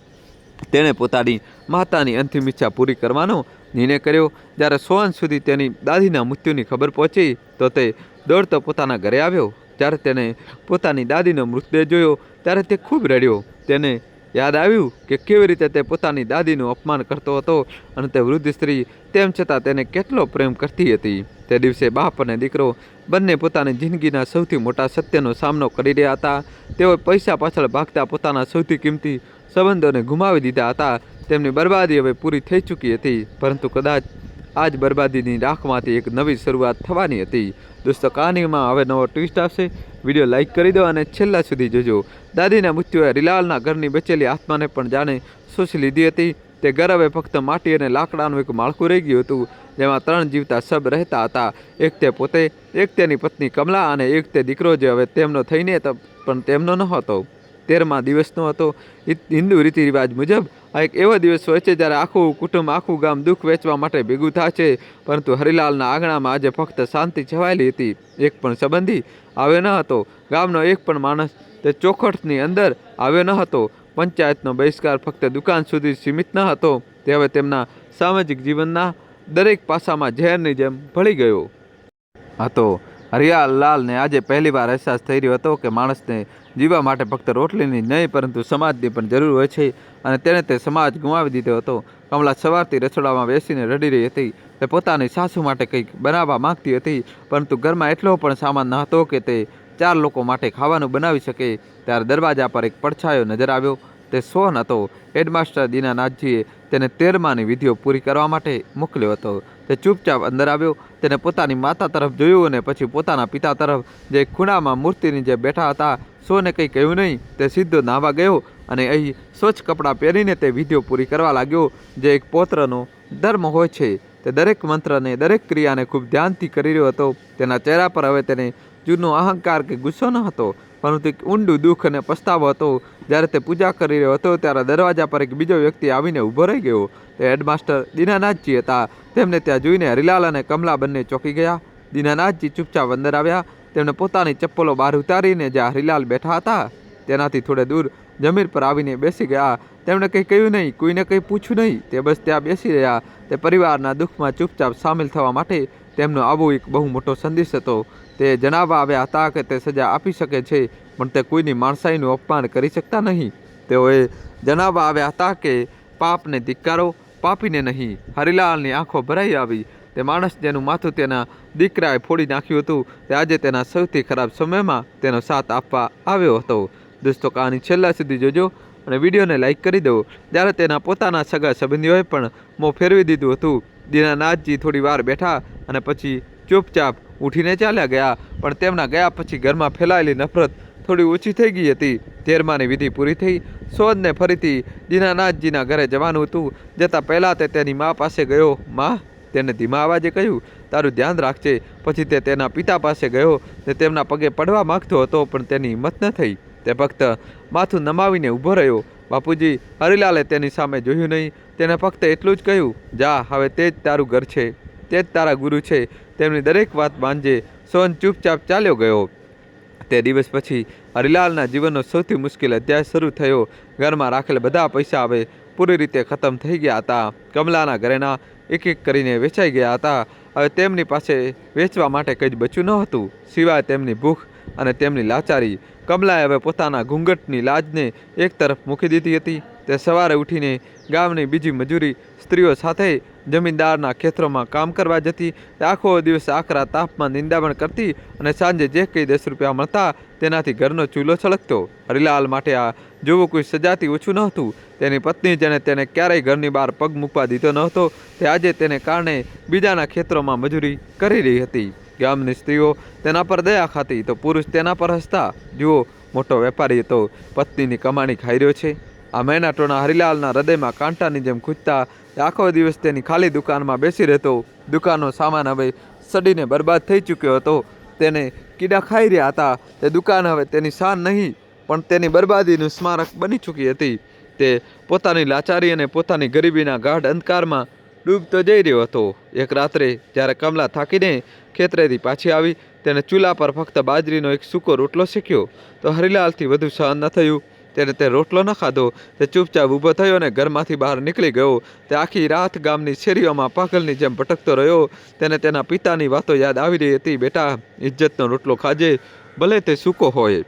[SPEAKER 1] તેણે પોતાની માતાની અંતિમ ઈચ્છા પૂરી કરવાનો નિર્ણય કર્યો. જ્યારે સોહન સુધી તેની દાદીના મૃત્યુની ખબર પહોંચી તો તે દોડતો પોતાના ઘરે આવ્યો. જ્યારે તેને પોતાની દાદીનો મૃતદેહ જોયો ત્યારે તે ખૂબ રડ્યો. તેને યાદ આવ્યું કે કેવી રીતે તે પોતાની દાદીનું અપમાન કરતો હતો અને તે વૃદ્ધ સ્ત્રી તેમ છતાં તેને કેટલો પ્રેમ કરતી હતી. તે દિવસે બાપ અને દીકરો બંને પોતાની જિંદગીના સૌથી મોટા સત્યનો સામનો કરી રહ્યા હતા. તેઓ પૈસા પાછળ ભાગતા પોતાના સૌથી કિંમતી સંબંધોને ગુમાવી દીધા હતા. તેમની બરબાદી હવે પૂરી થઈ ચૂકી હતી, પરંતુ કદાચ આ જ બરબાદીની રાખમાંથી એક નવી શરૂઆત થવાની હતી. દોસ્તો કહાનીમાં હવે નવો ટ્વિસ્ટ આવશે. વિડીયો લાઇક કરી દો અને છેલ્લા સુધી જોજો. દાદીના મૃત્યુએ હરિલાલના ઘરની બચેલી આત્માને પણ જાણે શોષી લીધી હતી. તે ઘર હવે ફક્ત માટી અને લાકડાનું એક માળખું રહી ગયું હતું, જેમાં 3 જીવતા સબ રહેતા હતા. એક તે પોતે, એક તેની પત્ની કમલા અને એક તે દીકરો જે હવે તેમનો થઈને પણ તેમનો ન હતો. 13મા દિવસનો હતો. હિન્દુ રીતિ રિવાજ મુજબ આ એક એવો દિવસ હોય છે જ્યારે આખું કુટુંબ, આખું ગામ દુઃખ વેચવા માટે ભેગું થાય છે. પરંતુ હરિલાલના આંગણામાં આજે ફક્ત શાંતિ છવાયેલી હતી. એક પણ સંબંધી આવ્યો ન હતો. ગામનો એક પણ માણસ તે ચોખઠની અંદર આવ્યો ન હતો. પંચાયતનો બહિષ્કાર ફક્ત દુકાન સુધી સીમિત ન હતો. તે હવે તેમના સામાજિક જીવનના દરેક પાસામાં ઝેરની જેમ ભળી ગયો હતો. હરિલાલને આજે પહેલીવાર અહેસાસ થઈ રહ્યો હતો કે માણસને જીવવા માટે ફક્ત રોટલીની નહીં પરંતુ સમાજની પણ જરૂર હોય છે, અને તેણે તે સમાજ ગુમાવી દીધો હતો. કમલા સવારથી રસોડામાં બેસીને રડી રહી હતી. તે પોતાની સાસુ માટે કંઈક બનાવવા માંગતી હતી, પરંતુ ઘરમાં એટલો પણ સામાન ન હતો કે તે 4 લોકો માટે ખાવાનું બનાવી શકે. ત્યારે દરવાજા પર એક પડછાયો નજર આવ્યો. તે સોહન હતો. હેડમાસ્ટર દીનાનાથજીએ તેને 13માની વિધિઓ પૂરી કરવા માટે મોકલ્યો હતો. તે ચૂપચાપ અંદર આવ્યો. તેને પોતાની માતા તરફ જોયું અને પછી પોતાના પિતા તરફ, જે ખૂણામાં મૂર્તિની જે બેઠા હતા. સોને કંઈ કહ્યું નહીં. તે સીધો નાહવા ગયો અને અહીં સ્વચ્છ કપડાં પહેરીને તે વિધિઓ પૂરી કરવા લાગ્યો, જે એક પૌત્રનો ધર્મ હોય છે. તે દરેક મંત્રને, દરેક ક્રિયાને ખૂબ ધ્યાનથી કરી રહ્યો હતો. તેના ચહેરા પર હવે તેને જૂનો અહંકાર કે ગુસ્સો ન હતો, પરંતુ એક ઊંડું દુઃખ અને પસ્તાવો હતો. જ્યારે તે પૂજા કરી રહ્યો હતો ત્યારે દરવાજા પર એક બીજો વ્યક્તિ આવીને ઊભો રહી ગયો. તે હેડમાસ્ટર દીનાનાથજી હતા. તેમને ત્યાં જોઈને હરિલાલ અને કમલા બંને ચોંકી ગયા. દીનાનાથજી ચૂપચાપ અંદર આવ્યા. તેમણે પોતાની ચપ્પલો બહાર ઉતારીને જ્યાં હરિલાલ બેઠા હતા તેનાથી થોડે દૂર જમીન પર આવીને બેસી ગયા. તેમણે કંઈ કહ્યું નહીં, કોઈને કંઈ પૂછ્યું નહીં. તે બસ ત્યાં બેસી રહ્યા. તે પરિવારના દુઃખમાં ચૂપચાપ સામેલ થવા માટે તેમનો આવો એક બહુ મોટો સંદેશ હતો. તે જણાવવા આવ્યા હતા કે તે સજા આપી શકે છે, પણ તે કોઈની માણસાઈનું અપમાન કરી શકતા નહીં. તેઓએ જણાવવા આવ્યા હતા કે પાપને ધિક્કારો, પાપીને નહીં. હરિલાલની આંખો ભરાઈ આવી. તે માણસ જેનું માથું તેના દીકરાએ ફોડી નાખ્યું હતું, તે આજે તેના સૌથી ખરાબ સમયમાં તેનો સાથ આપવા આવ્યો હતો. દોસ્તો, કહાની છેલ્લા સુધી જોજો અને વિડીયોને લાઈક કરી દો. જ્યારે તેના પોતાના સગા સંબંધીઓએ પણ મોં ફેરવી દીધું હતું. દીનાનાથજી થોડી વાર બેઠા અને પછી ચૂપચાપ ઉઠીને ચાલ્યા ગયા. પણ તેમના ગયા પછી ઘરમાં ફેલાયેલી નફરત થોડી ઓછી થઈ ગઈ હતી. 13માની વિધિ પૂરી થઈ. સોદને ફરીથી દીનાનાથજીના ઘરે જવાનું હતું. જતાં પહેલાં તે તેની મા પાસે ગયો. મા, તેને ધીમા અવાજે કહ્યું, તારું ધ્યાન રાખજે. પછી તે તેના પિતા પાસે ગયો. તે તેમના પગે પડવા માગતો હતો, પણ તેની હિંમત ન થઈ. તે ફક્ત માથું નમાવીને ઊભો રહ્યો. બાપુજી, હરિલાલે તેની સામે જોયું નહીં. તેને ફક્ત એટલું જ કહ્યું, જા, હવે તે જ તારું ઘર છે, તે જ તારા ગુરુ છે, તેમની દરેક વાત માનજે. સોન ચૂપચાપ ચાલ્યો ગયો. તે દિવસ પછી હરિલાલના જીવનનો સૌથી મુશ્કેલ અધ્યાય શરૂ થયો. ઘરમાં રાખેલા બધા પૈસા હવે પૂરી રીતે ખતમ થઈ ગયા હતા. કમલાના ઘરેના એક એક કરીને વેચાઈ ગયા હતા. હવે તેમની પાસે વેચવા માટે કંઈ જ બચ્યું ન હતું, સિવાય તેમની ભૂખ અને તેમની લાચારી. કમલાએ હવે પોતાના ઘૂંઘટની લાજને એક તરફ મૂકી દીધી હતી. તે સવારે ઉઠીને ગામની બીજી મજૂરી સ્ત્રીઓ સાથે જમીનદારના ખેતરોમાં કામ કરવા જતી. તે આખો દિવસ આકરા તાપમાં નિંદામણ કરતી અને સાંજે જે કંઈ 10 રૂપિયા મળતા તેનાથી ઘરનો ચૂલો છલકતો. હરિલાલ માટે આ જોવું કોઈ સજાથી ઓછું ન હતું. તેની પત્ની, જેને તેને ક્યારેય ઘરની બહાર પગ મૂકવા દીધો ન હતો, તે આજે તેને કારણે બીજાના ખેતરોમાં મજૂરી કરી રહી હતી. ગામની સ્ત્રીઓ તેના પર દયા ખાતી તો પુરુષ તેના પર હસતા. જુઓ, મોટો વેપારી હતો, પત્નીની કમાણી ખાઈ રહ્યો છે. આ મહેનતોના હરિલાલના હૃદયમાં કાંટાની જેમ ખૂંચતા. આખો દિવસ તેની ખાલી દુકાનમાં બેસી રહેતો. દુકાનનો સામાન હવે સડીને બરબાદ થઈ ચૂક્યો હતો. તેને કીડા ખાઈ રહ્યા હતા. તે દુકાન હવે તેની શાન નહીં, પણ તેની બરબાદીનું સ્મારક બની ચૂકી હતી. તે પોતાની લાચારી અને પોતાની ગરીબીના ગાઢ અંધકારમાં ડૂબતો જઈ રહ્યો હતો. એક રાત્રે જ્યારે કમલા થાકીને ખેતરેથી પાછી આવી, તેને ચૂલા પર ફક્ત બાજરીનો એક સૂકો રોટલો શેક્યો તો હરિલાલથી વધુ સહન ન થયું. તેને તે રોટલો ન ખાધો. તે ચૂપચાપ ઊભો થયો અને ઘરમાંથી બહાર નીકળી ગયો. તે આખી રાત ગામની શેરીઓમાં પાગલની જેમ ભટકતો રહ્યો. તેને તેના પિતાની વાતો યાદ આવી રહી હતી. બેટા, ઇજ્જતનો રોટલો ખાજે, ભલે તે સૂકો હોય.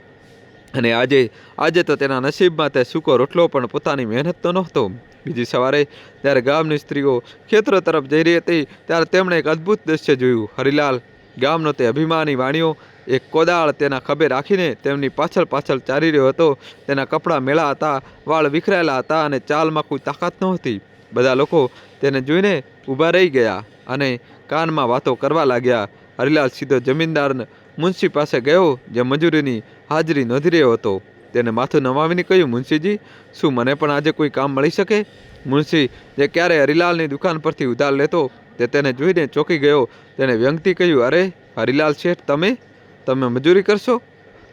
[SPEAKER 1] અને આજે તો તેના નસીબમાં તે સૂકો રોટલો પણ પોતાની મહેનતનો નહોતો. બીજી સવારે જ્યારે ગામની સ્ત્રીઓ ખેતરો તરફ જઈ રહી હતી, ત્યારે તેમણે એક અદ્ભુત દૃશ્ય જોયું. હરિલાલ, ગામનો તે અભિમાની વાણિયો, એક કોદાળ તેના ખભે રાખીને તેમની પાછળ ચાલી રહ્યો હતો. તેના કપડાં મેળા હતા, વાળ વિખરાયેલા હતા અને ચાલમાં કોઈ તાકાત નહોતી. બધા લોકો તેને જોઈને ઊભા રહી ગયા અને કાનમાં વાતો કરવા લાગ્યા. હરિલાલ સીધો જમીનદાર મુનશી પાસે ગયો, જે મજૂરીની હાજરી નોંધી રહ્યો હતો. તેને માથું નમાવીને કહ્યું, મુનશીજી, શું મને પણ આજે કોઈ કામ મળી શકે? મુનશી, જે ક્યારેય હરિલાલની દુકાન પરથી ઉધાર લેતો, તે તેને જોઈને ચોંકી ગયો. તેને વ્યંગથી કહ્યું, અરે હરિલાલ શેઠ, તમે મજૂરી કરશો?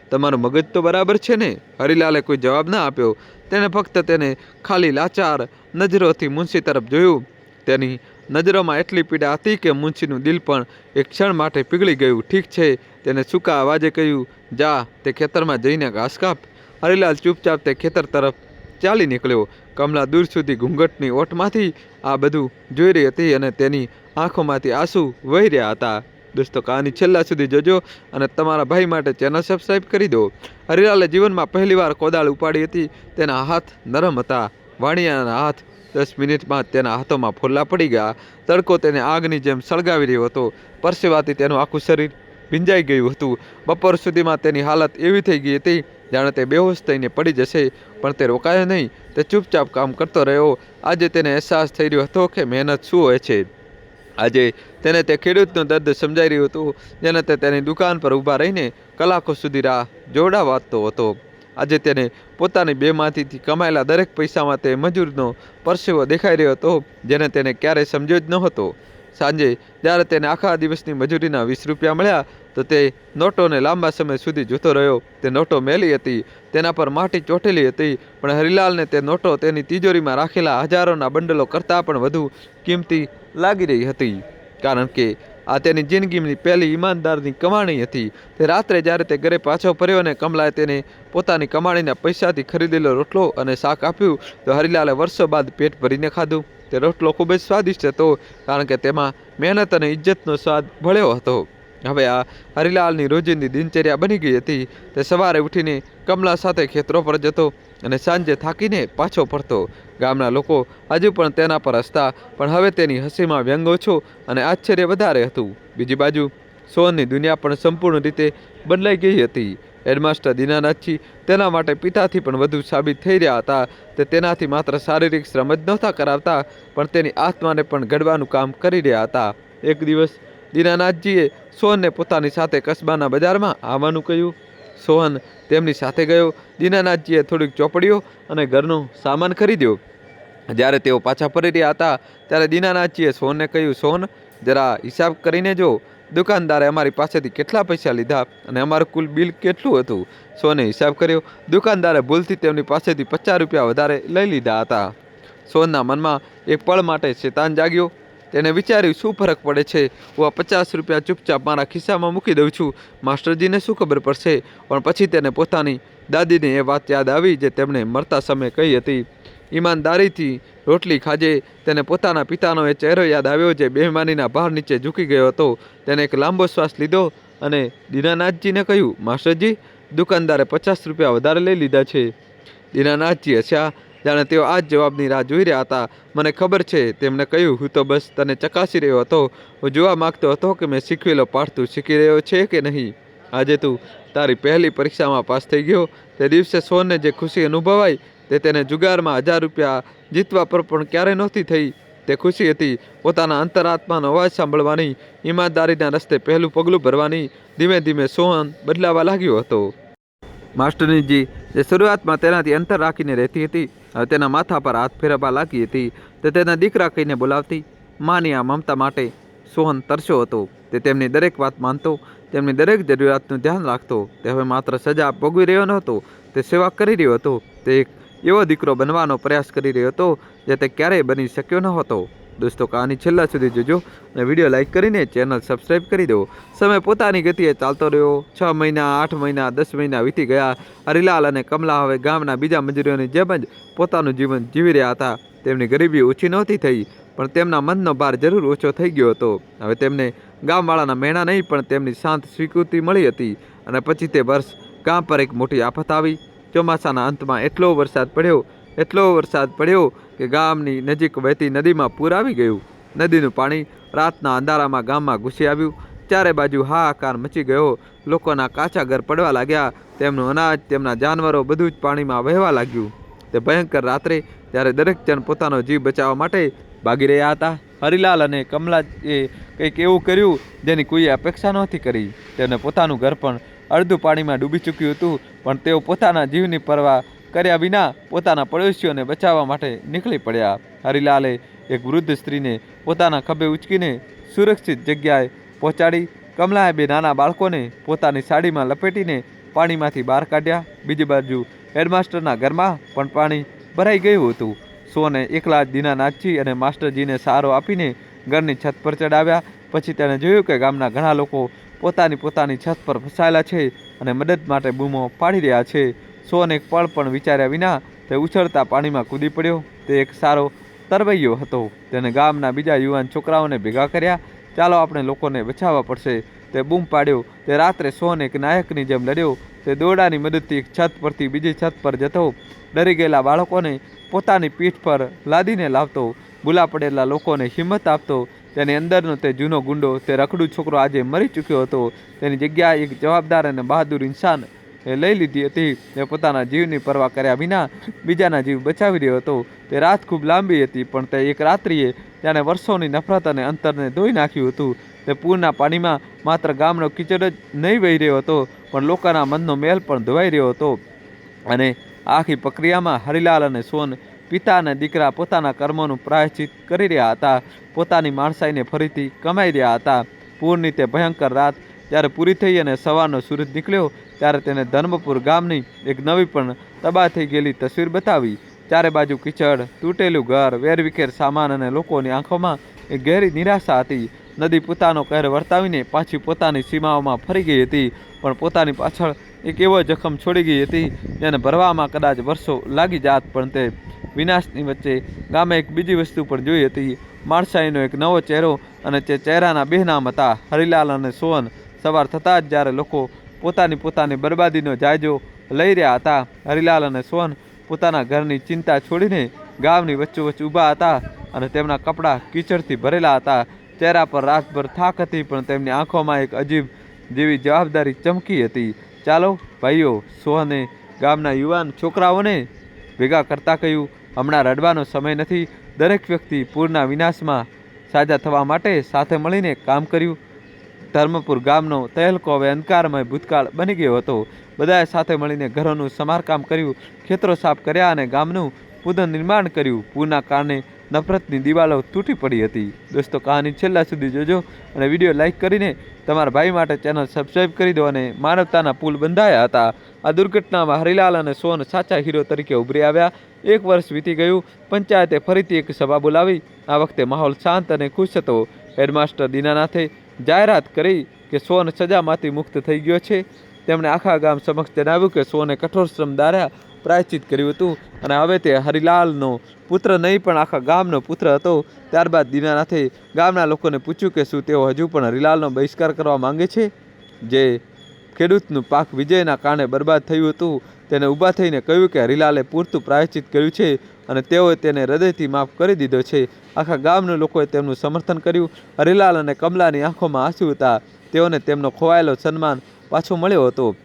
[SPEAKER 1] તમારું મગજ તો બરાબર છે ને? હરિલાલે કોઈ જવાબ ના આપ્યો. તેણે ફક્ત તેને ખાલી લાચાર નજરોથી મુનશી તરફ જોયું. તેની નજરોમાં એટલી પીડા હતી કે મુનશીનું દિલ પણ એક ક્ષણ માટે પીગળી ગયું. ઠીક છે, તેને સૂકા અવાજે કહ્યું, જા, તે ખેતરમાં જઈને ઘાસ કાપ. હરિલાલ ચૂપચાપ તે ખેતર તરફ ચાલી નીકળ્યો. કમલા દૂર સુધી ઘૂંઘટની ઓટમાંથી આ બધું જોઈ રહી હતી અને તેની આંખોમાંથી આંસુ વહી રહ્યા હતા. દોસ્તો, કહાની છેલ્લા સુધી જોજો અને તમારા ભાઈ માટે ચેનલ સબસ્ક્રાઈબ કરી દો. હરિલાલે જીવનમાં પહેલીવાર કોદાળ ઉપાડી હતી. તેના હાથ નરમ હતા. વાણિયાના હાથ 10 મિનિટમાં તેના હાથોમાં ફોલ્લા પડી ગયા. તડકો તેને આગની જેમ સળગાવી રહ્યો હતો. પરસેવાથી તેનું આખું શરીર ભીંજાઈ ગયું હતું. બપોર સુધીમાં તેની હાલત એવી થઈ ગઈ હતી જાણે તે બેહોશ થઈને પડી જશે, પણ તે રોકાયો નહીં. તે ચૂપચાપ કામ કરતો રહ્યો. આજે તેને અહેસાસ થઈ રહ્યો હતો કે મહેનત શું હોય છે. આજે તેને તે ખેડૂતનું દર્દ સમજાઈ રહ્યું હતું, જેને તે તેની દુકાન પર ઊભા રહીને કલાકો સુધી રાહ જોડાવાતો હતો. આજે તેને પોતાની બેમાંથી કમાયેલા દરેક પૈસામાં તે મજૂરનો પરસેવો દેખાઈ રહ્યો હતો, જેને તેને ક્યારેય સમજ્યો જ નહોતો. સાંજે જ્યારે તેને આખા દિવસની મજૂરીના 20 રૂપિયા મળ્યા, તો તે નોટોને લાંબા સમય સુધી જોતો રહ્યો. તે નોટો મેલી હતી, તેના પર માટી ચોંટેલી હતી, પણ હરિલાલને તે નોટો તેની તિજોરીમાં રાખેલા હજારોના બંડલો કરતાં પણ વધુ કિંમતી લાગી રહી હતી, કારણ કે આ તેની જિંદગીની પહેલી ઈમાનદારની કમાણી હતી. તે રાત્રે જ્યારે તે ઘરે પાછો ફર્યો અને કમલાએ તેને પોતાની કમાણીના પૈસાથી ખરીદેલો રોટલો અને શાક આપ્યું તો હરિલાલે વર્ષો બાદ પેટ ભરીને ખાધું. તે રોટલો ખૂબ જ સ્વાદિષ્ટ હતો કારણ કે તેમાં મહેનત અને ઇજ્જતનો સ્વાદ ભળ્યો હતો. હવે આ હરિલાલની રોજિંદી દિનચર્યા બની ગઈ હતી. તે સવારે ઉઠીને કમલા સાથે ખેતરો પર જતો અને સાંજે થાકીને પાછો ફરતો. ગામના લોકો હજુ પણ તેના પર હસતા, પણ હવે તેની હસીમાં વ્યંગ ઓછો અને આશ્ચર્ય વધારે હતું. બીજી બાજુ સોહનની દુનિયા પણ સંપૂર્ણ રીતે બદલાઈ ગઈ હતી. હેડમાસ્ટર દીનાનાથજી તેના માટે પિતાથી પણ વધુ સાબિત થઈ રહ્યા હતા. તે તેનાથી માત્ર શારીરિક શ્રમ જ નહોતા કરાવતા, પણ તેની આત્માને પણ ઘડવાનું કામ કરી રહ્યા હતા. એક દિવસ દીનાનાથજીએ સોહનને પોતાની સાથે કસ્બાના બજારમાં આવવાનું કહ્યું. સોહન તેમની સાથે ગયો. દીનાનાથજીએ થોડીક ચોપડીઓ અને ઘરનો સામાન ખરીદ્યો. જ્યારે તેઓ પાછા ફરી રહ્યા હતા ત્યારે દીનાનાથજીએ સોહનને કહ્યું, સોહન, જરા હિસાબ કરીને જો, દુકાનદારે અમારી પાસેથી કેટલા પૈસા લીધા અને અમારું કુલ બિલ કેટલું હતું. સોહને હિસાબ કર્યો. દુકાનદારે ભૂલથી તેમની પાસેથી 50 રૂપિયા વધારે લઈ લીધા હતા. સોહનના મનમાં એક પળ માટે શેતાન જાગ્યો. તેને વિચાર્યું, શું ફરક પડે છે, હું આ 50 રૂપિયા ચૂપચાપ મારા ખિસ્સામાં મૂકી દઉં છું, માસ્ટરજીને શું ખબર પડશે. પણ પછી તેને પોતાની દાદીને એ વાત યાદ આવી જે તેમણે મરતા સમયે કહી હતી. ઈમાનદારીથી રોટલી ખાજે. તેને પોતાના પિતાનો એ ચહેરો યાદ આવ્યો જે બેમાનીના ભાર નીચે ઝૂકી ગયો હતો. તેને એક લાંબો શ્વાસ લીધો અને દીનાનાથજીને કહ્યું, માસ્ટરજી, દુકાનદારે 50 રૂપિયા વધારે લઈ લીધા છે. દીનાનાથજી હસ્યા, જાણે તેઓ આ જ જવાબની રાહ જોઈ રહ્યા હતા. મને ખબર છે, તેમણે કહ્યું, હું તો બસ તને ચકાસી રહ્યો હતો. હું જોવા માગતો હતો કે મેં શીખવેલો પાઠ તું શીખી રહ્યો છે કે નહીં. આજે તું તારી પહેલી પરીક્ષામાં પાસ થઈ ગયો. તે દિવસે સોહનને જે ખુશી અનુભવાઈ તે તેને જુગારમાં 1000 રૂપિયા જીતવા પર પણ ક્યારેય નહોતી થઈ. તે ખુશી હતી પોતાના અંતરાત્માનો અવાજ સાંભળવાની, ઈમાનદારીના રસ્તે પહેલું પગલું ભરવાની. ધીમે ધીમે સોહન બદલાવા લાગ્યો હતો. માસ્ટરનીજી જે શરૂઆતમાં તેનાથી અંતર રાખીને રહેતી હતી, હવે તેના માથા પર હાથ ફેરવવા લાગી હતી. તે તેના દીકરા કહીને બોલાવતી. માની આ મમતા માટે સોહન તરસ્યો હતો. તે તેમની દરેક વાત માનતો, તેમની દરેક જરૂરિયાતનું ધ્યાન રાખતો. તે હવે માત્ર સજા ભોગવી રહ્યો નહોતો, તે સેવા કરી રહ્યો હતો. તે એક એવો દીકરો બનવાનો પ્રયાસ કરી રહ્યો હતો જે તે ક્યારેય બની શક્યો ન હતો. દોસ્તો, કહાની છેલ્લા સુધી જોજો અને વિડીયો લાઇક કરીને ચેનલ સબસ્ક્રાઈબ કરી દો. સમય પોતાની ગતિએ ચાલતો રહ્યો. 6 મહિના, 8 મહિના, 10 મહિના વીતી ગયા. હરિલાલ અને કમલા હવે ગામના બીજા મજૂરીઓની જેમ જ પોતાનું જીવન જીવી રહ્યા હતા. તેમની ગરીબી ઓછી નહોતી થઈ, પણ તેમના મનનો ભાર જરૂર ઓછો થઈ ગયો હતો. હવે તેમને ગામવાળાના મહેણા નહીં પણ તેમની શાંત સ્વીકૃતિ મળી હતી. અને પછી તે વર્ષ ગામ પર એક મોટી આફત આવી. ચોમાસાના અંતમાં એટલો વરસાદ પડ્યો કે ગામની નજીક વહેતી નદીમાં પૂર આવી ગયું. નદીનું પાણી રાતના અંધારામાં ગામમાં ઘૂસી આવ્યું. ચારે બાજુ હાહાકાર મચી ગયો. લોકોના કાચા ઘર પડવા લાગ્યા. તેમનું અનાજ, તેમના જાનવરો બધું જ પાણીમાં વહેવા લાગ્યું. તે ભયંકર રાત્રે જ્યારે દરેક જણ પોતાનો જીવ બચાવવા માટે ભાગી રહ્યા હતા, હરિલાલ અને કમલાએ કંઈક એવું કર્યું જેની કોઈએ અપેક્ષા નહોતી કરી. તેમને પોતાનું ઘર પણ અડધું પાણીમાં ડૂબી ચૂક્યું હતું, પણ તેઓ પોતાના જીવની પરવા કર્યા વિના પોતાના પડોશીઓને બચાવવા માટે નીકળી પડ્યા. હરિલાલે એક વૃદ્ધ સ્ત્રીને પોતાના ખભે ઉચકીને સુરક્ષિત જગ્યાએ પહોંચાડી. કમલાએ 2 નાના બાળકોને પોતાની સાડીમાં લપેટીને પાણીમાંથી બહાર કાઢ્યા. બીજી બાજુ હેડમાસ્ટરના ઘરમાં પણ પાણી ભરાઈ ગયું હતું. સોહને એકલા જ દીનાનાથજી અને માસ્ટરજીને સહારો આપીને ઘરની છત પર ચડાવ્યા. પછી તેણે જોયું કે ગામના ઘણા લોકો પોતાની છત પર ફસાયેલા છે અને મદદ માટે બૂમો પાડી રહ્યા છે. સોહન એક પળ પણ વિચાર્યા વિના તે ઉછળતા પાણીમાં કૂદી પડ્યો. તે એક સારો તરવૈયો હતો. તેને ગામના બીજા યુવાન છોકરાઓને ભેગા કર્યા. ચાલો, આપણે લોકોને બચાવવા પડશે, તે બૂમ પાડ્યો. તે રાત્રે સોહન એક નાયકની જેમ લડ્યો. તે દોરડાની મદદથી એક છત પરથી બીજી છત પર જતો. ડરી ગયેલા બાળકોને પોતાની પીઠ પર લાદીને લાવતો. ભૂલા પડેલા લોકોને હિંમત આપતો. તેની અંદરનો તે જૂનો ગુંડો, તે રખડુ છોકરો આજે મરી ચૂક્યો હતો. તેની જગ્યાએ એક જવાબદાર અને બહાદુર ઇન્સાન લઈ લીધી હતી. તે પોતાના જીવની પરવા કર્યા વિના બીજાના જીવ બચાવી રહ્યો હતો. તે રાત ખૂબ લાંબી હતી, પણ તે એક રાત્રિએ જાણે વર્ષોની નફરત અને અંતરને ધોઈ નાખ્યું હતું. તે પૂરના પાણીમાં માત્ર ગામનો કીચડ જ નહીં વહી રહ્યો હતો, પણ લોકોના મનનો મેલ પણ ધોવાઈ રહ્યો હતો. અને આખી પ્રક્રિયામાં હરિલાલ અને સોહન, પિતા અને દીકરા, પોતાના કર્મોનું પ્રાયશ્ચિત કરી રહ્યા હતા. પોતાની માણસાઈને ફરીથી કમાઈ રહ્યા હતા. પૂરની તે ભયંકર રાત જ્યારે પૂરી થઈ અને સવારનો સૂરજ નીકળ્યો ત્યારે તેને ધર્મપુર ગામની એક નવી પણ તબાહ થઈ ગયેલી તસવીર બતાવી. ચારે બાજુ કીચડ, તૂટેલું ઘર, વેરવિખેર સામાન અને લોકોની આંખોમાં એક ગહેરી નિરાશા હતી. નદી પોતાનો કહેર વર્તાવીને પાછી પોતાની સીમાઓમાં ફરી ગઈ હતી, પણ પોતાની પાછળ એક એવો જખમ છોડી ગઈ હતી જેને ભરવામાં કદાચ વર્ષો લાગી જાત, પણ તે વિનાશની વચ્ચે ગામે એક બીજી વસ્તુ પણ જોઈ હતી, માણસાઈનો એક નવો ચહેરો, અને તે ચહેરાના બે નામ હતા, હરિલાલ અને સોહન. સવાર થતાં જ જ્યારે લોકો પોતાની બરબાદીનો જાયજો લઈ રહ્યા હતા, હરિલાલ અને સોહન પોતાના ઘરની ચિંતા છોડીને ગામની વચ્ચોવચ્ચ ઊભા હતા, અને તેમના કપડાં કીચડથી ભરેલા હતા. ચહેરા પર રાતભર થાક હતી, પણ તેમની આંખોમાં એક અજીબ જેવી જવાબદારી ચમકી હતી. ચાલો ભાઈઓ, સોહને ગામના યુવાન છોકરાઓને ભેગા કરતા કહ્યું, હમણાં રડવાનો સમય નથી. દરેક વ્યક્તિ પૂરના વિનાશમાં સાજા થવા માટે સાથે મળીને કામ કર્યું. ધર્મપુર ગામનો તહેલકો હવે અંધકારમય ભૂતકાળ બની ગયો હતો. બધાએ સાથે મળીને ઘરોનું સમારકામ કર્યું, ખેતરો સાફ કર્યા અને ગામનું પુનર્નિર્માણ કર્યું. પૂરના કારણે નફરતની દિવાલો તૂટી પડી હતી. દોસ્તો, કહાની છેલ્લા સુધી જોજો અને વિડીયો લાઇક કરીને તમારા ભાઈ માટે ચેનલ સબસ્ક્રાઈબ કરી દો. અને માનવતાના પુલ બંધાયા હતા. આ દુર્ઘટનામાં હરિલાલ અને સોહન સાચા હીરો તરીકે ઉભરી આવ્યા. 1 વર્ષ વીતી ગયું. પંચાયતે ફરીથી એક સભા બોલાવી. આ વખતે માહોલ શાંત અને ખુશ હતો. હેડમાસ્ટર દીનાનાથે જાહેરાત કરી કે સોહન સજામાંથી મુક્ત થઈ ગયો છે. તેમણે આખા ગામ સમક્ષ જણાવ્યું કે સોહને કઠોર શ્રમ દ્વારા પ્રાયશ્ચિત કર્યું હતું, અને હવે તે હરિલાલનો પુત્ર નહીં પણ આખા ગામનો પુત્ર હતો. ત્યારબાદ દીનાનાથે ગામના લોકોને પૂછ્યું કે શું તેઓ હજુ પણ હરિલાલનો બહિષ્કાર કરવા માંગે છે, જે ખેડૂતનું પાક વિજયના કારણે બરબાદ થયું હતું. તેને ઊભા થઈને કહ્યું કે હરિલાલે પૂરતું પ્રાયશ્ચિત કર્યું છે અને તેઓએ તેને હૃદયથી માફ કરી દીધો છે. આખા ગામના લોકોએ તેમનું સમર્થન કર્યું. હરિલાલ અને કમલાની આંખોમાં આંસુ હતા. તેઓને તેમનો ખોવાયેલો સન્માન પાછો મળ્યો હતો.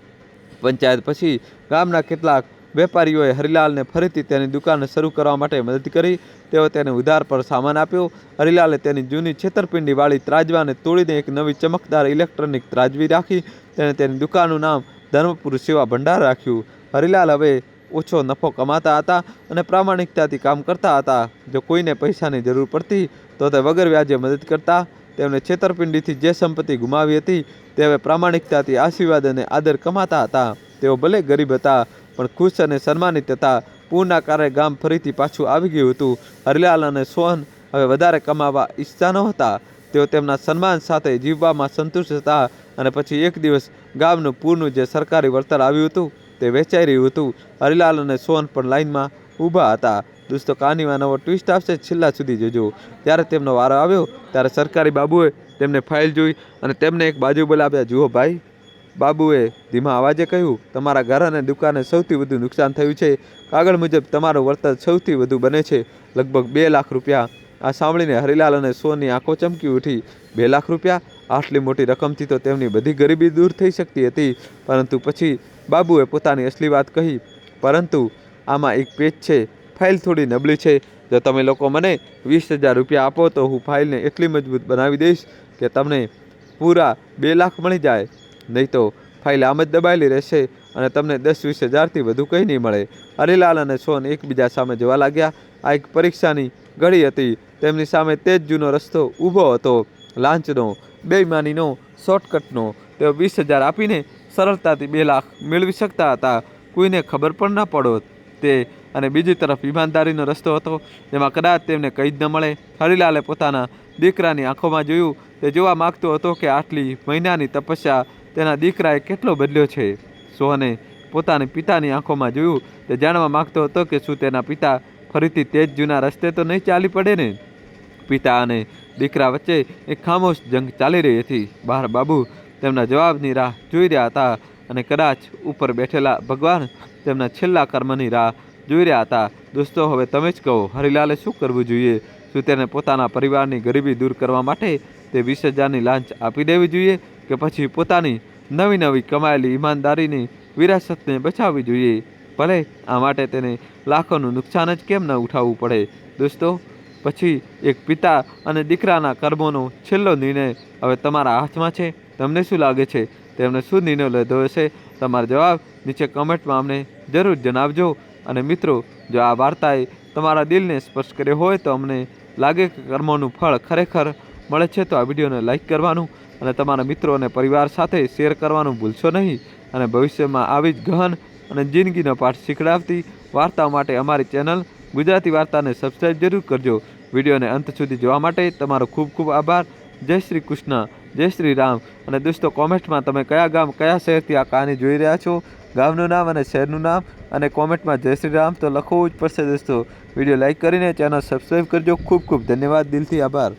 [SPEAKER 1] પંચાયત પછી ગામના કેટલાક વેપારીઓએ હરિલાલને ફરીથી તેની દુકાન શરૂ કરવા માટે મદદ કરી. તેઓ તેને ઉધાર પર સામાન આપ્યો. હરિલાલે તેની જૂની છેતરપિંડીવાળી ત્રાજવાને તોડીને એક નવી ચમકદાર ઇલેક્ટ્રોનિક ત્રાજવી રાખી. તેણે તેની દુકાનનું નામ ધર્મપુર સેવા ભંડાર રાખ્યું. હરિલાલ હવે ઓછો નફો કમાતા હતા અને પ્રામાણિકતાથી કામ કરતા હતા. જો કોઈને પૈસાની જરૂર પડતી તો તે વગર વ્યાજે મદદ કરતા. તેમણે છેતરપિંડીથી જે સંપત્તિ ગુમાવી હતી તે હવે પ્રામાણિકતાથી આશીર્વાદ અને આદર કમાતા હતા. તેઓ ભલે ગરીબ હતા પણ ખુશ અને સન્માનિત હતા. પૂરના કારણે ગામ ફરીથી પાછું આવી ગયું હતું. હરિલાલ અને સોહન હવે વધારે કમાવા ઈચ્છતા નહોતા. તેઓ તેમના સન્માન સાથે જીવવામાં સંતુષ્ટ હતા. અને પછી એક દિવસ ગામનું પૂરનું જે સરકારી વળતર આવ્યું હતું તે વેચાઈ રહ્યું હતું. હરિલાલ અને સોહન પણ લાઇનમાં ઊભા હતા. દોસ્તો, કહાનીમાં નવો ટ્વિસ્ટ આવશે, છેલ્લા સુધી જોજો. જ્યારે તેમનો વારો આવ્યો ત્યારે સરકારી બાબુએ તેમને ફાઇલ જોઈ અને તેમને એક બાજુ બોલાવ્યા. જુઓ ભાઈ, બાબુએ ધીમા અવાજે કહ્યું, તમારા ઘર અને દુકાને સૌથી વધુ નુકસાન થયું છે. કાગળ મુજબ તમારું વળતર સૌથી વધુ બને છે, લગભગ 2 લાખ રૂપિયા. આ સાંભળીને હરિલાલ અને સોહનની આંખો ચમકી ઉઠી. 2 લાખ રૂપિયા? આટલી મોટી રકમથી તો તેમની બધી ગરીબી દૂર થઈ શકતી હતી. પરંતુ પછી બાબુએ પોતાની અસલી વાત કહી. પરંતુ આમાં એક પેચ છે. ફાઇલ થોડી નબળી છે. જો તમે લોકો મને 20,000 રૂપિયા આપો તો હું ફાઇલને એટલી મજબૂત બનાવી દઈશ કે તમને પૂરા 2 લાખ મળી જાય. નહીં તો ફાઇલ આમ જ દબાયેલી રહેશે અને તમને 10-20 હજારથી વધુ કંઈ નહીં મળે. હરિલાલ અને સોહન એકબીજા સામે જોવા લાગ્યા. આ એક પરીક્ષાની ઘડી હતી. તેમની સામે તે જ જૂનો રસ્તો ઊભો હતો, લાંચનો, બેઈમાનીનો, શોર્ટકટનો. તેઓ 20,000 આપીને સરળતાથી 2 લાખ મેળવી શકતા હતા. કોઈને ખબર પણ ન પડોત તે. અને બીજી તરફ ઈમાનદારીનો રસ્તો હતો, જેમાં કદાચ તેમને કંઈ જ ન મળે. હરિલાલે પોતાના દીકરાની આંખોમાં જોયું. તે જોવા માગતો હતો કે આટલી મહિનાની તપસ્યા તેના દીકરાએ કેટલો બદલ્યો છે. સોહને પોતાની પિતાની આંખોમાં જોયું. તે જાણવા માગતો હતો કે શું તેના પિતા ફરીથી તે જ જૂના રસ્તે તો નહીં ચાલી પડે ને. પિતા અને દીકરા વચ્ચે એક ખામોશ જંગ ચાલી રહી હતી. બહાર બાબુ તેમના જવાબની રાહ જોઈ રહ્યા હતા અને કદાચ ઉપર બેઠેલા ભગવાન તેમના છેલ્લા કર્મની રાહ જોઈ રહ્યા હતા. દોસ્તો, હવે તમે જ કહો, હરિલાલે શું કરવું જોઈએ? શું તેને પોતાના પરિવારની ગરીબી દૂર કરવા માટે તે 20,000ની લાંચ આપી દેવી જોઈએ, કે પછી પોતાની નવી કમાયેલી ઈમાનદારીની વિરાસતને બચાવવી જોઈએ? ભલે આ માટે તેને લાખોનું નુકસાન જ કેમ ન ઉઠાવવું પડે. દોસ્તો, પછી એક પિતા અને દીકરાના કર્મોનો છેલ્લો નિર્ણય હવે તમારા હાથમાં છે. તમને શું લાગે છે? તેમણે શું નિર્ણય લીધો હશે? તમારો જવાબ નીચે કમેન્ટમાં અમને જરૂર જણાવજો. અને મિત્રો, જો આ વાર્તાએ તમારા દિલને સ્પર્શ કર્યો હોય તો અમને લાગે કે કર્મોનું ફળ ખરેખર મળે છે તો આ વિડીયોને લાઇક કરવાનું અને તમારા મિત્રો અને પરિવાર સાથે શેર કરવાનું ભૂલશો નહીં. અને ભવિષ્યમાં આવી જ ગહન અને જિંદગીનો પાઠ શીખડાવતી વાર્તાઓ માટે અમારી ચેનલ ગુજરાતી વાર્તાને સબસ્ક્રાઈબ જરૂર કરજો. વિડીયોને અંત સુધી જોવા માટે તમારો ખૂબ ખૂબ આભાર. જય શ્રી કૃષ્ણ, જય શ્રી રામ. અને દોસ્તો કોમેન્ટમાં તમે કયા ગામ કયા શહેરથી આ કહાની જોઈ રહ્યા છો, ગામનું નામ અને શહેરનું નામ, અને કોમેન્ટમાં જય શ્રી રામ તો લખવું જ પડશે દોસ્તો. વિડીયો લાઇક કરીને ચેનલ સબસ્ક્રાઈબ કરજો. ખૂબ ખૂબ ધન્યવાદ, દિલથી આભાર.